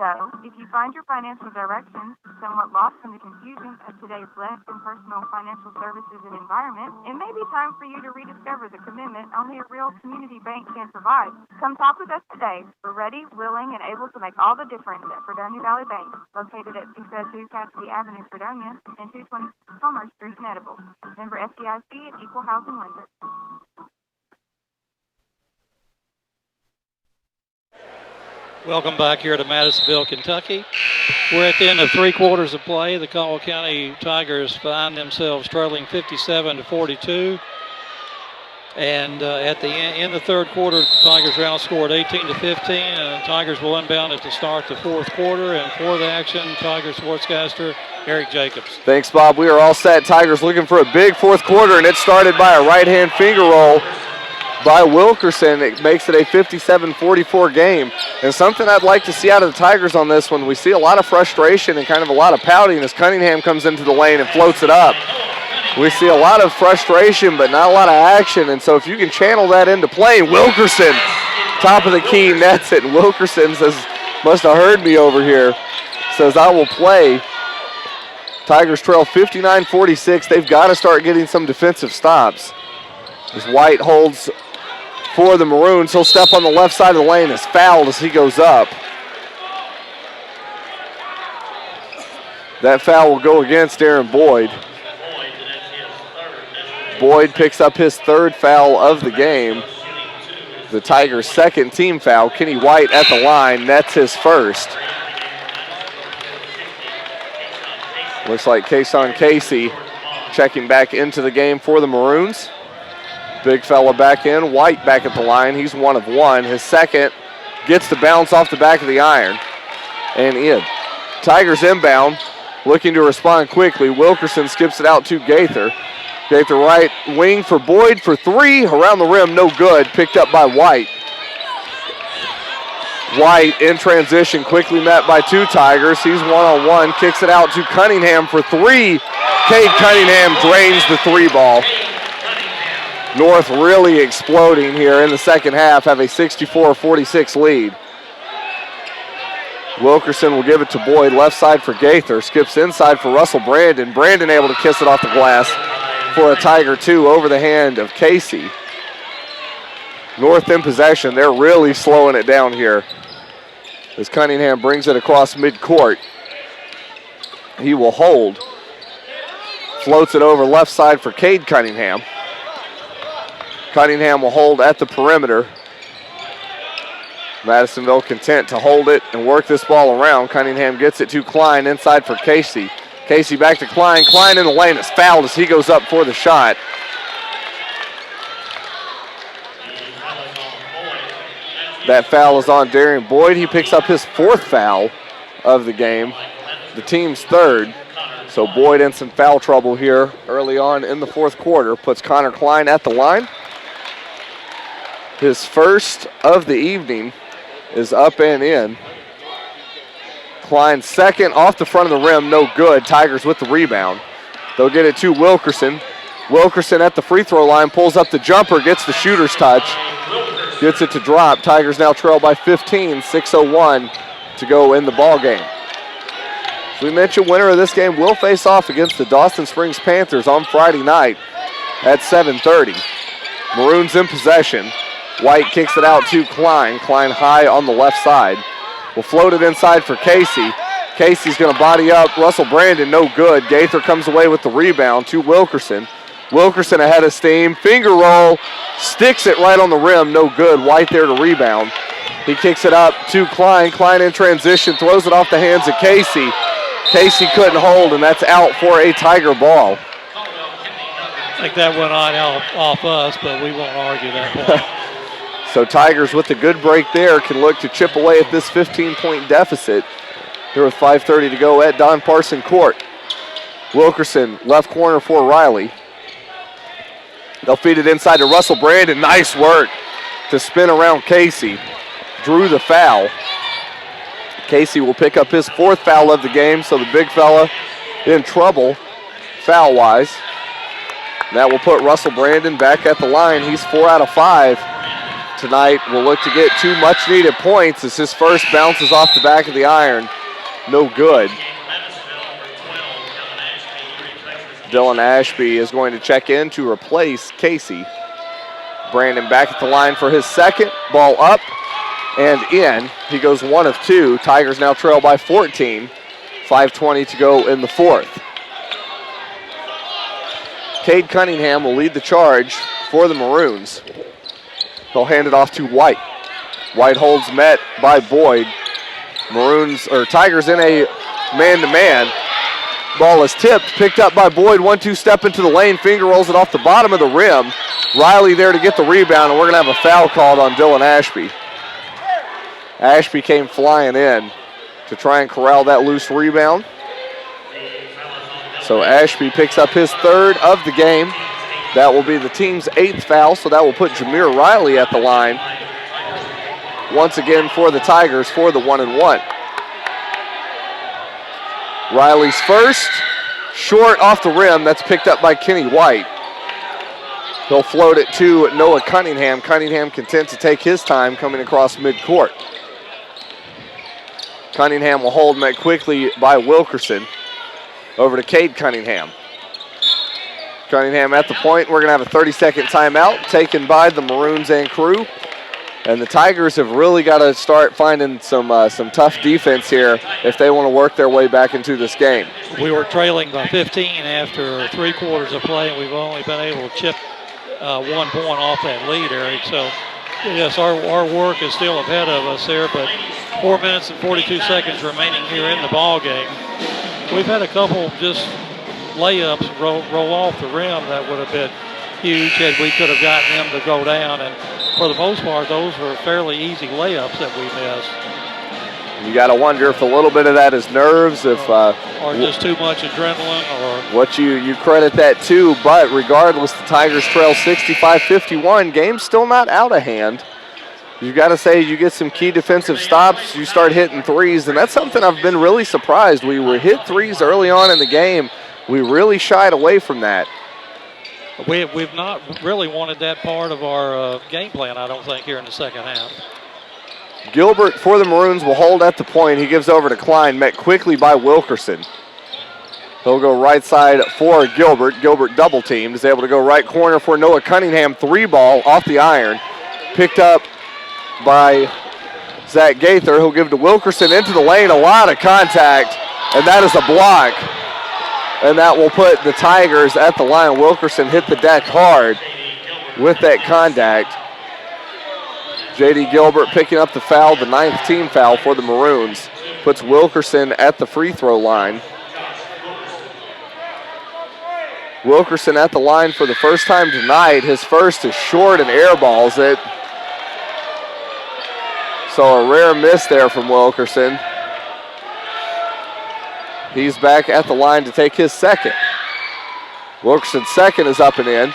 So, if you find your financial directions somewhat lost in the confusion of today's less than personal financial services and environment, it may be time for you to rediscover the commitment only a real community bank can provide. Come talk with us today. We're ready, willing, and able to make all the difference at Fredonia Valley Bank, located at 602 Cassidy Avenue, Fredonia, and 220 Commerce Street, Edible. Member FDIC and Equal Housing Lender. Welcome back here to Madisonville, Kentucky. We're at the end of 3 quarters of play. The Caldwell County Tigers find themselves trailing 57-42. And at the end of the third quarter, Tigers are outscored 18-15. And the Tigers will inbound at the start of the fourth quarter. And for the action, Tigers sportscaster Eric Jacobs. Thanks, Bob. We are all set. Tigers looking for a big fourth quarter, and it started by a right-hand finger roll by Wilkerson. It makes it a 57-44 game. And something I'd like to see out of the Tigers on this one, we see a lot of frustration and kind of a lot of pouting as Cunningham comes into the lane and floats it up. We see a lot of frustration, but not a lot of action. And so if you can channel that into play, Wilkerson, top of the key, nets it. And Wilkerson says, must have heard me over here, says, I will play. Tigers trail 59-46. They've got to start getting some defensive stops. As White holds for the Maroons, he'll step on the left side of the lane, is fouled as he goes up. That foul will go against Aaron Boyd. Boyd picks up his third foul of the game. The Tigers' second team foul. Kenny White at the line, nets his first. Looks like Kason Casey checking back into the game for the Maroons. Big fella back in, White back at the line. He's 1 of 1. His second gets the bounce off the back of the iron and in. Tigers inbound, looking to respond quickly. Wilkerson skips it out to Gaither. Gaither right wing for Boyd for 3. Around the rim, no good. Picked up by White. White in transition, quickly met by 2 Tigers. He's 1-on-1, kicks it out to Cunningham for 3. Cade Cunningham drains the 3 ball. North really exploding here in the second half, have a 64-46 lead. Wilkerson will give it to Boyd, left side for Gaither, skips inside for Russell Brandon. Brandon able to kiss it off the glass for a Tiger 2 over the hand of Casey. North in possession, they're really slowing it down here as Cunningham brings it across midcourt. He will hold, floats it over left side for Cade Cunningham. Cunningham will hold at the perimeter. Madisonville content to hold it and work this ball around. Cunningham gets it to Klein inside for Casey. Casey back to Klein. Klein in the lane is fouled as he goes up for the shot. That foul is on Darian Boyd. He picks up his 4th foul of the game, the team's 3rd. So Boyd in some foul trouble here early on in the 4th quarter. Puts Connor Klein at the line. His first of the evening is up and in. Klein second off the front of the rim, no good. Tigers with the rebound. They'll get it to Wilkerson. Wilkerson at the free throw line, pulls up the jumper, gets the shooter's touch. Gets it to drop. Tigers now trail by 15, 6:01 to go in the ball game. As we mentioned, winner of this game will face off against the Dawson Springs Panthers on Friday night at 7:30. Maroons in possession. White kicks it out to Klein. Klein high on the left side. Will float it inside for Casey. Casey's going to body up Russell Brandon, no good. Gaither comes away with the rebound to Wilkerson. Wilkerson ahead of steam. Finger roll. Sticks it right on the rim, no good. White there to rebound. He kicks it up to Klein. Klein in transition, throws it off the hands of Casey. Casey couldn't hold, and that's out for a Tiger ball. I think that went on off us, but we won't argue that point. So Tigers with a good break there can look to chip away at this 15-point deficit here with 5:30 to go at Don Parson Court. Wilkerson, left corner for Riley. They'll feed it inside to Russell Brandon. Nice work to spin around Casey. Drew the foul. Casey will pick up his 4th foul of the game, so the big fella in trouble foul-wise. That will put Russell Brandon back at the line. He's 4 out of 5 tonight. Will look to get 2 much-needed points as his first bounces off the back of the iron. No good. Dylan Ashby is going to check in to replace Casey. Brandon back at the line for his 2nd. Ball up and in. He goes 1 of 2. Tigers now trail by 14. 5:20 to go in the 4th. Cade Cunningham will lead the charge for the Maroons. They'll hand it off to White. White holds met by Boyd. Tigers in a man-to-man. Ball is tipped, picked up by Boyd. 1-2 step into the lane. Finger rolls it off the bottom of the rim. Riley there to get the rebound, and we're going to have a foul called on Dylan Ashby. Ashby came flying in to try and corral that loose rebound. So Ashby picks up his 3rd of the game. That will be the team's 8th foul, so that will put Jameer Riley at the line once again for the Tigers for the 1-and-1. Riley's first, short off the rim. That's picked up by Kenny White. He'll float it to Noah Cunningham. Cunningham content to take his time coming across midcourt. Cunningham will hold met quickly by Wilkerson. Over to Cade Cunningham. Cunningham at the point. We're going to have a 30-second timeout taken by the Maroons and crew. And the Tigers have really got to start finding some tough defense here if they want to work their way back into this game. We were trailing by 15 after 3 quarters of play, and we've only been able to chip 1 point off that lead, Eric. So, yes, our work is still ahead of us there, but 4 minutes and 42 seconds remaining here in the ball game. We've had a couple just layups roll off the rim that would have been huge had we could have gotten them to go down, and for the most part, those were fairly easy layups that we missed. You got to wonder if a little bit of that is nerves, or just too much adrenaline, or what you credit that to. But regardless, the Tigers trail 65-51. Game's still not out of hand. You've got to say you get some key defensive stops, you start hitting threes, and that's something I've been really surprised. We were hit threes early on in the game. We really shied away from that. We've not really wanted that part of our game plan, I don't think, here in the second half. Gilbert for the Maroons will hold at the point. He gives over to Klein, met quickly by Wilkerson. He'll go right side for Gilbert. Gilbert double teamed, is able to go right corner for Noah Cunningham. 3-ball off the iron. Picked up by Zach Gaither. He'll give to Wilkerson into the lane. A lot of contact, and that is a block. And that will put the Tigers at the line. Wilkerson hit the deck hard with that contact. J.D. Gilbert picking up the foul, the 9th team foul for the Maroons. Puts Wilkerson at the free throw line. Wilkerson at the line for the first time tonight. His first is short and airballs it. So a rare miss there from Wilkerson. He's back at the line to take his 2nd. Wilkerson's 2nd is up and in.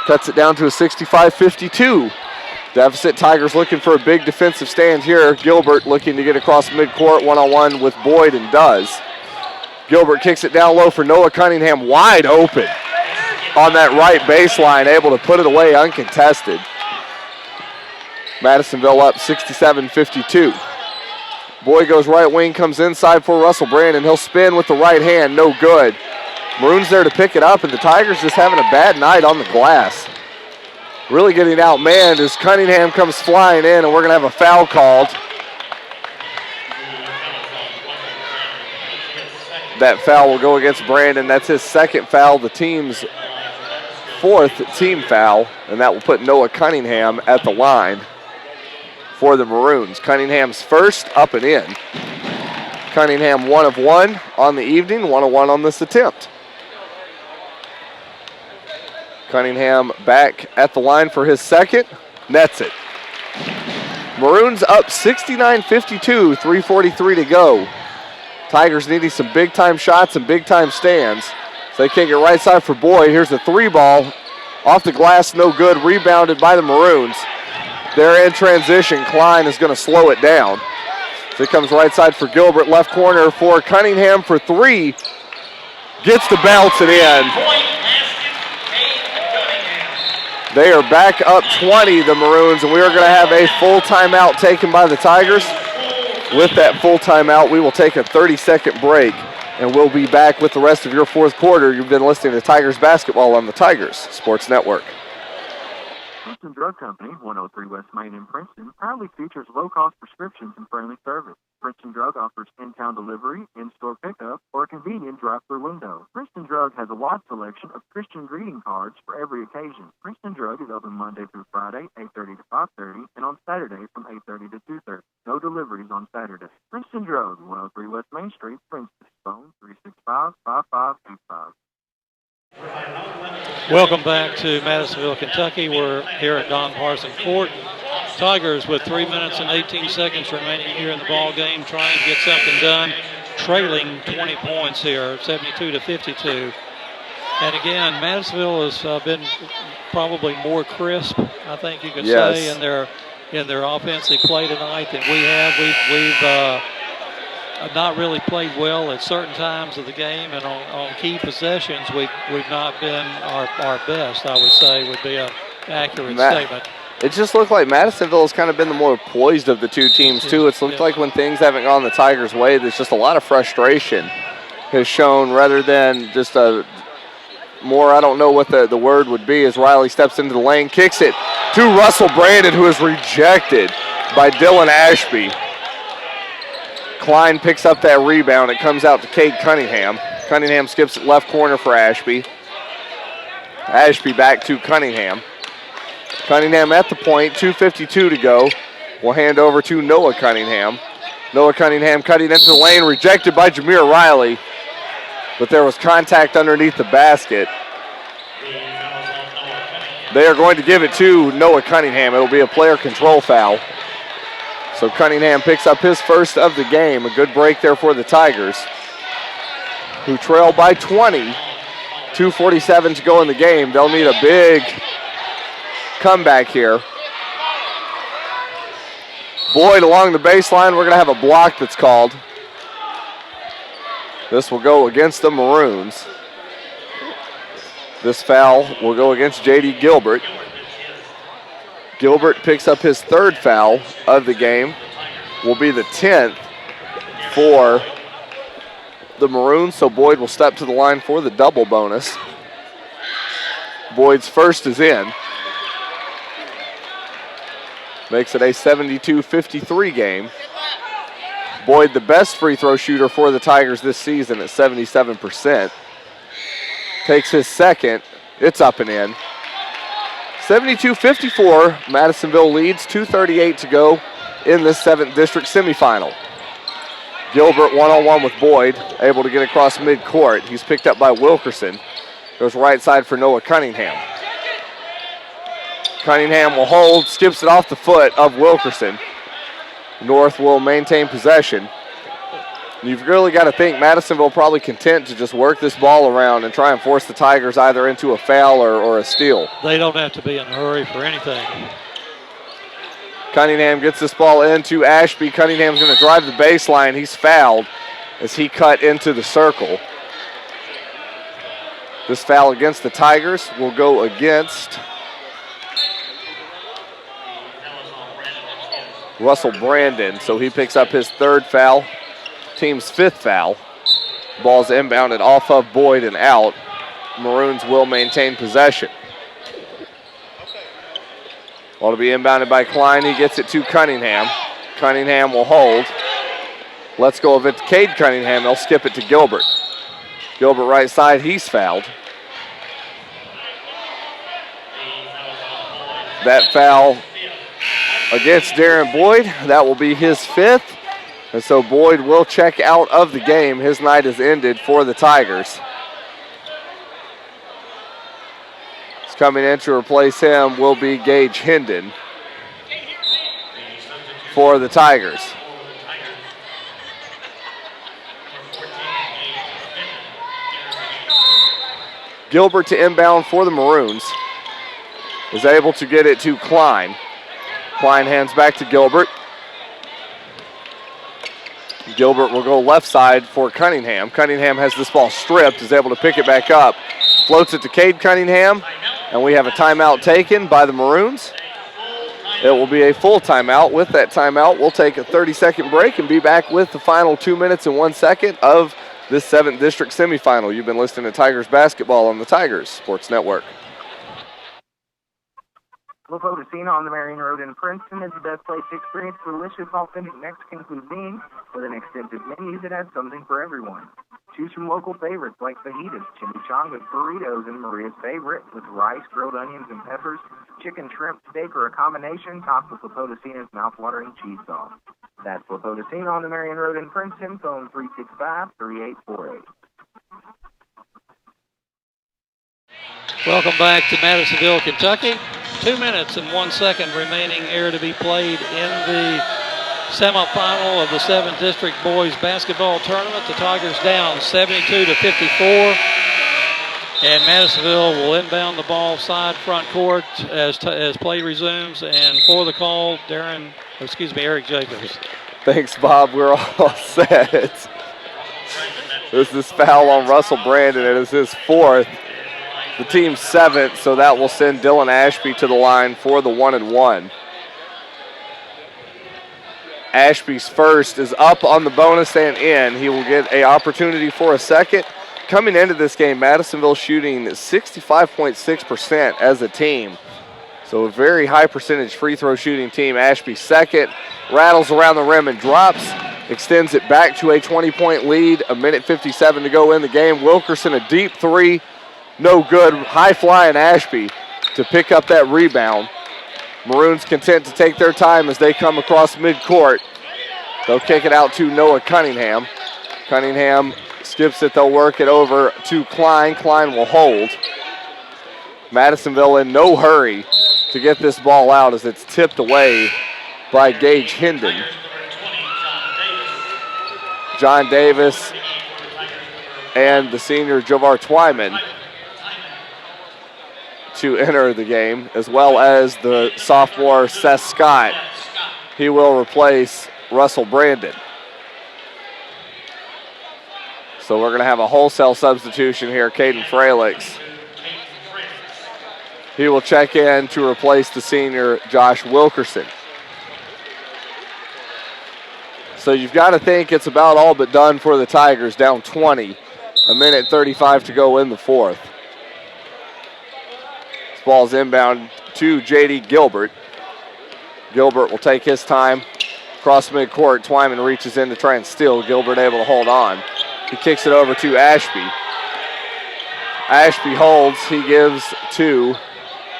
Cuts it down to a 65-52 deficit. Tigers looking for a big defensive stand here. Gilbert looking to get across midcourt one-on-one with Boyd, and does. Gilbert kicks it down low for Noah Cunningham, wide open on that right baseline, able to put it away uncontested. Madisonville up 67-52. Boyd goes right wing, comes inside for Russell Brandon. He'll spin with the right hand, no good. Maroons there to pick it up, and the Tigers just having a bad night on the glass. Really getting outmanned as Cunningham comes flying in, and we're going to have a foul called. That foul will go against Brandon. That's his 2nd foul, the team's 4th team foul, and that will put Noah Cunningham at the line for the Maroons. Cunningham's first, up and in. Cunningham 1 of 1 on the evening, 1 of 1 on this attempt. Cunningham back at the line for his second, nets it. Maroons up 69-52, 3:43 to go. Tigers needing some big-time shots and big-time stands. So they kick it right side for Boyd. Here's the 3-ball. Off the glass, no good. Rebounded by the Maroons. They're in transition. Klein is going to slow it down. So it comes right side for Gilbert. Left corner for Cunningham for 3. Gets the bounce and in. They are back up 20, the Maroons, and we are going to have a full timeout taken by the Tigers. With that full timeout, we will take a 30-second break, and we'll be back with the rest of your fourth quarter. You've been listening to Tigers basketball on the Tigers Sports Network. Princeton Drug Company, 103 West Main in Princeton, proudly features low-cost prescriptions and friendly service. Princeton Drug offers in-town delivery, in-store pickup, or a convenient drive-through window. Princeton Drug has a wide selection of Christian greeting cards for every occasion. Princeton Drug is open Monday through Friday, 8:30 to 5:30, and on Saturday from 8:30 to 2:30. No deliveries on Saturday. Princeton Drug, 103 West Main Street, Princeton. Phone 365-5585. Welcome back to Madisonville, Kentucky. We're here at Don Parson Court. Tigers with 3 minutes and 18 seconds remaining here in the ball game, trying to get something done, trailing 20 points here, 72-52. And again, Madisonville has been probably more crisp, I think you could say, in their offensive play tonight than we have. We've not really played well at certain times of the game, and on key possessions, we've not been our best, I would say, would be an accurate statement. It just looked like Madisonville has kind of been the more poised of the two teams, too. It's looked like when things haven't gone the Tigers' way, there's just a lot of frustration has shown rather than just a more, I don't know what the word would be, as Riley steps into the lane, kicks it to Russell Brandon, who is rejected by Dylan Ashby. Klein picks up that rebound. It comes out to Cade Cunningham. Cunningham skips it left corner for Ashby. Ashby back to Cunningham. Cunningham at the point, 2:52 to go. We'll hand over to Noah Cunningham. Noah Cunningham cutting into the lane, rejected by Jameer Riley. But there was contact underneath the basket. They are going to give it to Noah Cunningham. It'll be a player control foul. So Cunningham picks up his first of the game. A good break there for the Tigers, who trail by 20. 2:47 to go in the game. They'll need a big comeback here. Boyd along the baseline. We're going to have a block that's called. This will go against the Maroons. This foul will go against J.D. Gilbert. Gilbert picks up his third foul of the game. Will be the 10th for the Maroons, so Boyd will step to the line for the double bonus. Boyd's first is in. Makes it a 72-53 game. Boyd, the best free throw shooter for the Tigers this season at 77%. Takes his second. It's up and in. 72-54, Madisonville leads, 2:38 to go in this 7th district semifinal. Gilbert one-on-one with Boyd, able to get across midcourt. He's picked up by Wilkerson. Goes right side for Noah Cunningham. Cunningham will hold, skips it off the foot of Wilkerson. North will maintain possession. You've really got to think Madisonville probably content to just work this ball around and try and force the Tigers either into a foul or a steal. They don't have to be in a hurry for anything. Cunningham gets this ball into Ashby. Cunningham's going to drive the baseline. He's fouled as he cut into the circle. This foul against the Tigers will go against Russell Brandon, so he picks up his third foul. Team's 5th foul. Ball's inbounded off of Boyd and out. Maroons will maintain possession. Ball to be inbounded by Klein. He gets it to Cunningham. Cunningham will hold. Let's go of it to Cade Cunningham. They'll skip it to Gilbert. Gilbert right side. He's fouled. That foul against Darren Boyd. That will be his 5th. And so Boyd will check out of the game. His night is ended for the Tigers. Coming in to replace him will be Gage Hendon for the Tigers. Gilbert to inbound for the Maroons. Is able to get it to Klein. Klein hands back to Gilbert. Gilbert will go left side for Cunningham. Cunningham has this ball stripped, is able to pick it back up. Floats it to Cade Cunningham, and we have a timeout taken by the Maroons. It will be a full timeout. With that timeout, we'll take a 30-second break and be back with the final 2 minutes and 1 second of this 7th District semifinal. You've been listening to Tigers basketball on the Tigers Sports Network. Lopotocino on the Marion Road in Princeton is the best place to experience delicious, authentic Mexican cuisine with an extensive menu that has something for everyone. Choose from local favorites like fajitas, chimichangas, burritos, and Maria's favorite with rice, grilled onions, and peppers, chicken, shrimp, steak, or a combination topped with Lopotocino's mouth-watering cheese sauce. That's Lopotocino on the Marion Road in Princeton, phone 365-3848. Welcome back to Madisonville, Kentucky. 2 minutes and 1 second remaining here to be played in the semifinal of the 7th District Boys Basketball Tournament. The Tigers down 72-54. And Madisonville will inbound the ball side front court as play resumes. And for the call, Eric Jacobs. Thanks, Bob. We're all set. This is foul on Russell Brandon. It is his 4th. The team's 7th, so that will send Dylan Ashby to the line for the 1-and-1. Ashby's first is up on the bonus and in. He will get an opportunity for a second. Coming into this game, Madisonville shooting 65.6% as a team. So a very high percentage free throw shooting team. Ashby second, rattles around the rim and drops. Extends it back to a 20-point lead. 1:57 to go in the game. Wilkerson, a deep 3. No good. High flying Ashby to pick up that rebound. Maroons content to take their time as they come across midcourt. They'll kick it out to Noah Cunningham. Cunningham skips it. They'll work it over to Klein. Klein will hold. Madisonville in no hurry to get this ball out as it's tipped away by Gage Hendon. John Davis and the senior Jovar Twyman to enter the game, as well as the sophomore Seth Scott. He will replace Russell Brandon. So we're going to have a wholesale substitution here. Caden Fralix. He will check in to replace the senior Josh Wilkerson. So you've got to think it's about all but done for the Tigers, down 20. 1:35 to go in the 4th. This ball's inbound to J.D. Gilbert. Gilbert will take his time. Across midcourt, Twyman reaches in to try and steal. Gilbert able to hold on. He kicks it over to Ashby. Ashby holds. He gives to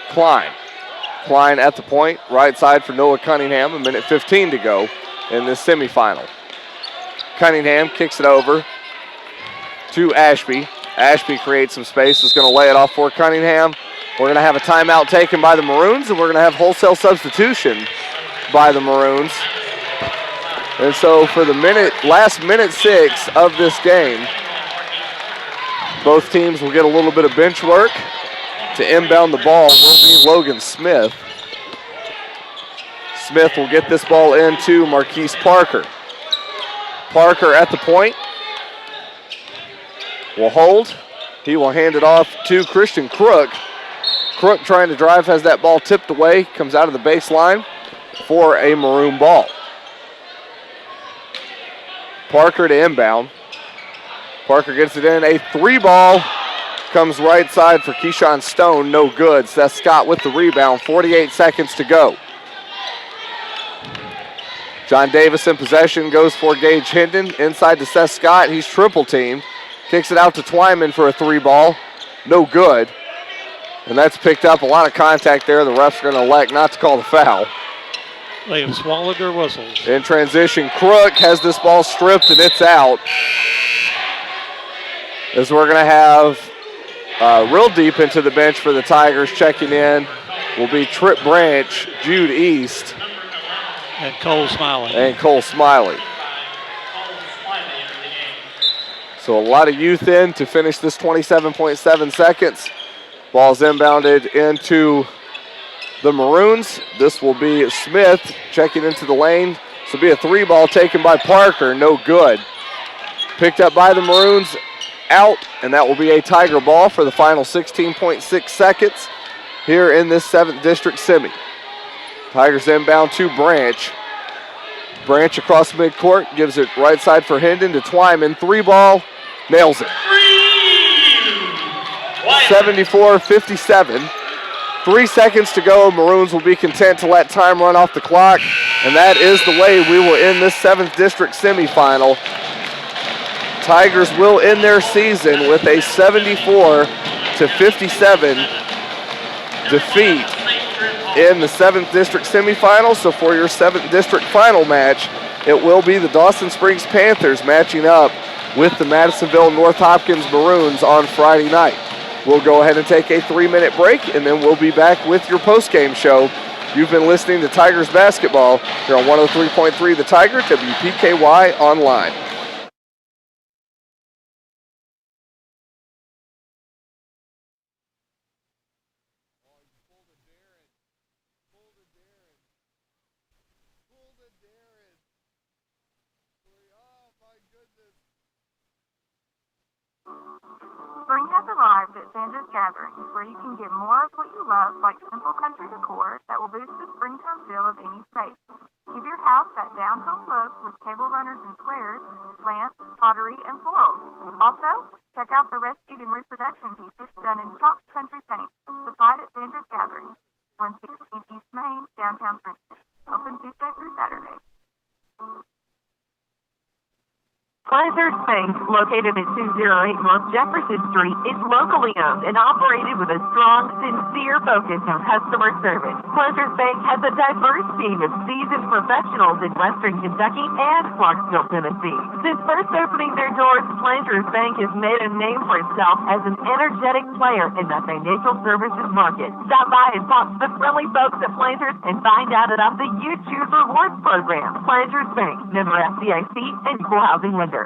Klein. Klein at the point, right side for Noah Cunningham. 1:15 to go in this semifinal. Cunningham kicks it over to Ashby. Ashby creates some space. Is going to lay it off for Cunningham. We're going to have a timeout taken by the Maroons, and we're going to have wholesale substitution by the Maroons. And so for the last minute 6 of this game, both teams will get a little bit of bench work. To inbound the ball will be Logan Smith. Smith will get this ball into Marquise Parker. Parker at the point. Will hold. He will hand it off to Christian Crook. Crook trying to drive, has that ball tipped away, comes out of the baseline for a Maroon ball. Parker to inbound. Parker gets it in. A 3-ball comes right side for Keyshawn Stone. No good. Seth Scott with the rebound. 48 seconds to go. John Davis in possession, goes for Gage Hendon. Inside to Seth Scott. He's triple teamed. Kicks it out to Twyman for a 3-ball. No good. And that's picked up. A lot of contact there. The refs are going to elect not to call the foul. They have swallowed their whistles. In transition, Crook has this ball stripped and it's out. As we're going to have real deep into the bench for the Tigers, checking in will be Trip Branch, Jude East, and Cole Smiley. So a lot of youth in to finish this 27.7 seconds. Ball's inbounded into the Maroons. This will be Smith checking into the lane. This will be a 3-ball taken by Parker, no good. Picked up by the Maroons, out, and that will be a Tiger ball for the final 16.6 seconds here in this 7th District semi. Tigers inbound to Branch. Branch across midcourt, gives it right side for Hendon to Twyman. 3-ball, nails it. 74-57. 3 seconds to go. Maroons will be content to let time run off the clock, and that is the way we will end this 7th District semifinal. Tigers will end their season with a 74-57 defeat in the 7th District semifinal. So for your 7th District final match, it will be the Dawson Springs Panthers matching up with the Madisonville North Hopkins Maroons on Friday night. We'll go ahead and take a 3-minute break, and then we'll be back with your post-game show. You've been listening to Tigers basketball here on 103.3 The Tiger, WPKY Online. Spring has arrived at Sandra's Gathering, where you can get more of what you love, like simple country decor that will boost the springtime feel of any space. Give your house that down-home look with table runners and squares, plants, pottery, and florals. Also, check out the rescued and reproduction pieces done in chalk country paint, supplied at Sandra's Gathering, 116 East Main, downtown Princeton. Open Tuesday through Saturday. Planters Bank, located at 208 North Jefferson Street, is locally owned and operated with a strong, sincere focus on customer service. Planters Bank has a diverse team of seasoned professionals in Western Kentucky and Clarksville, Tennessee. Since first opening their doors, Planters Bank has made a name for itself as an energetic player in the financial services market. Stop by and talk to the friendly folks at Planters and find out about the You Choose Rewards program. Planters Bank, member FDIC, and equal housing lender.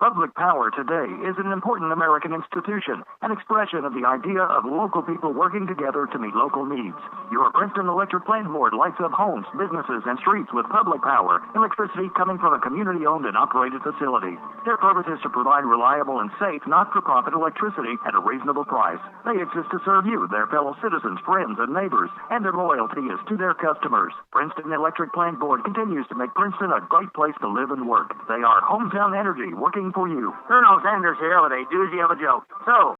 Public power today is an important American institution, an expression of the idea of local people working together to meet local needs. Your Princeton Electric Plant Board lights up homes, businesses, and streets with public power, electricity coming from a community-owned and operated facility. Their purpose is to provide reliable and safe, not-for-profit electricity at a reasonable price. They exist to serve you, their fellow citizens, friends, and neighbors, and their loyalty is to their customers. Princeton Electric Plant Board continues to make Princeton a great place to live and work. They are hometown energy working for you. Colonel Sanders here with a doozy of a joke. So,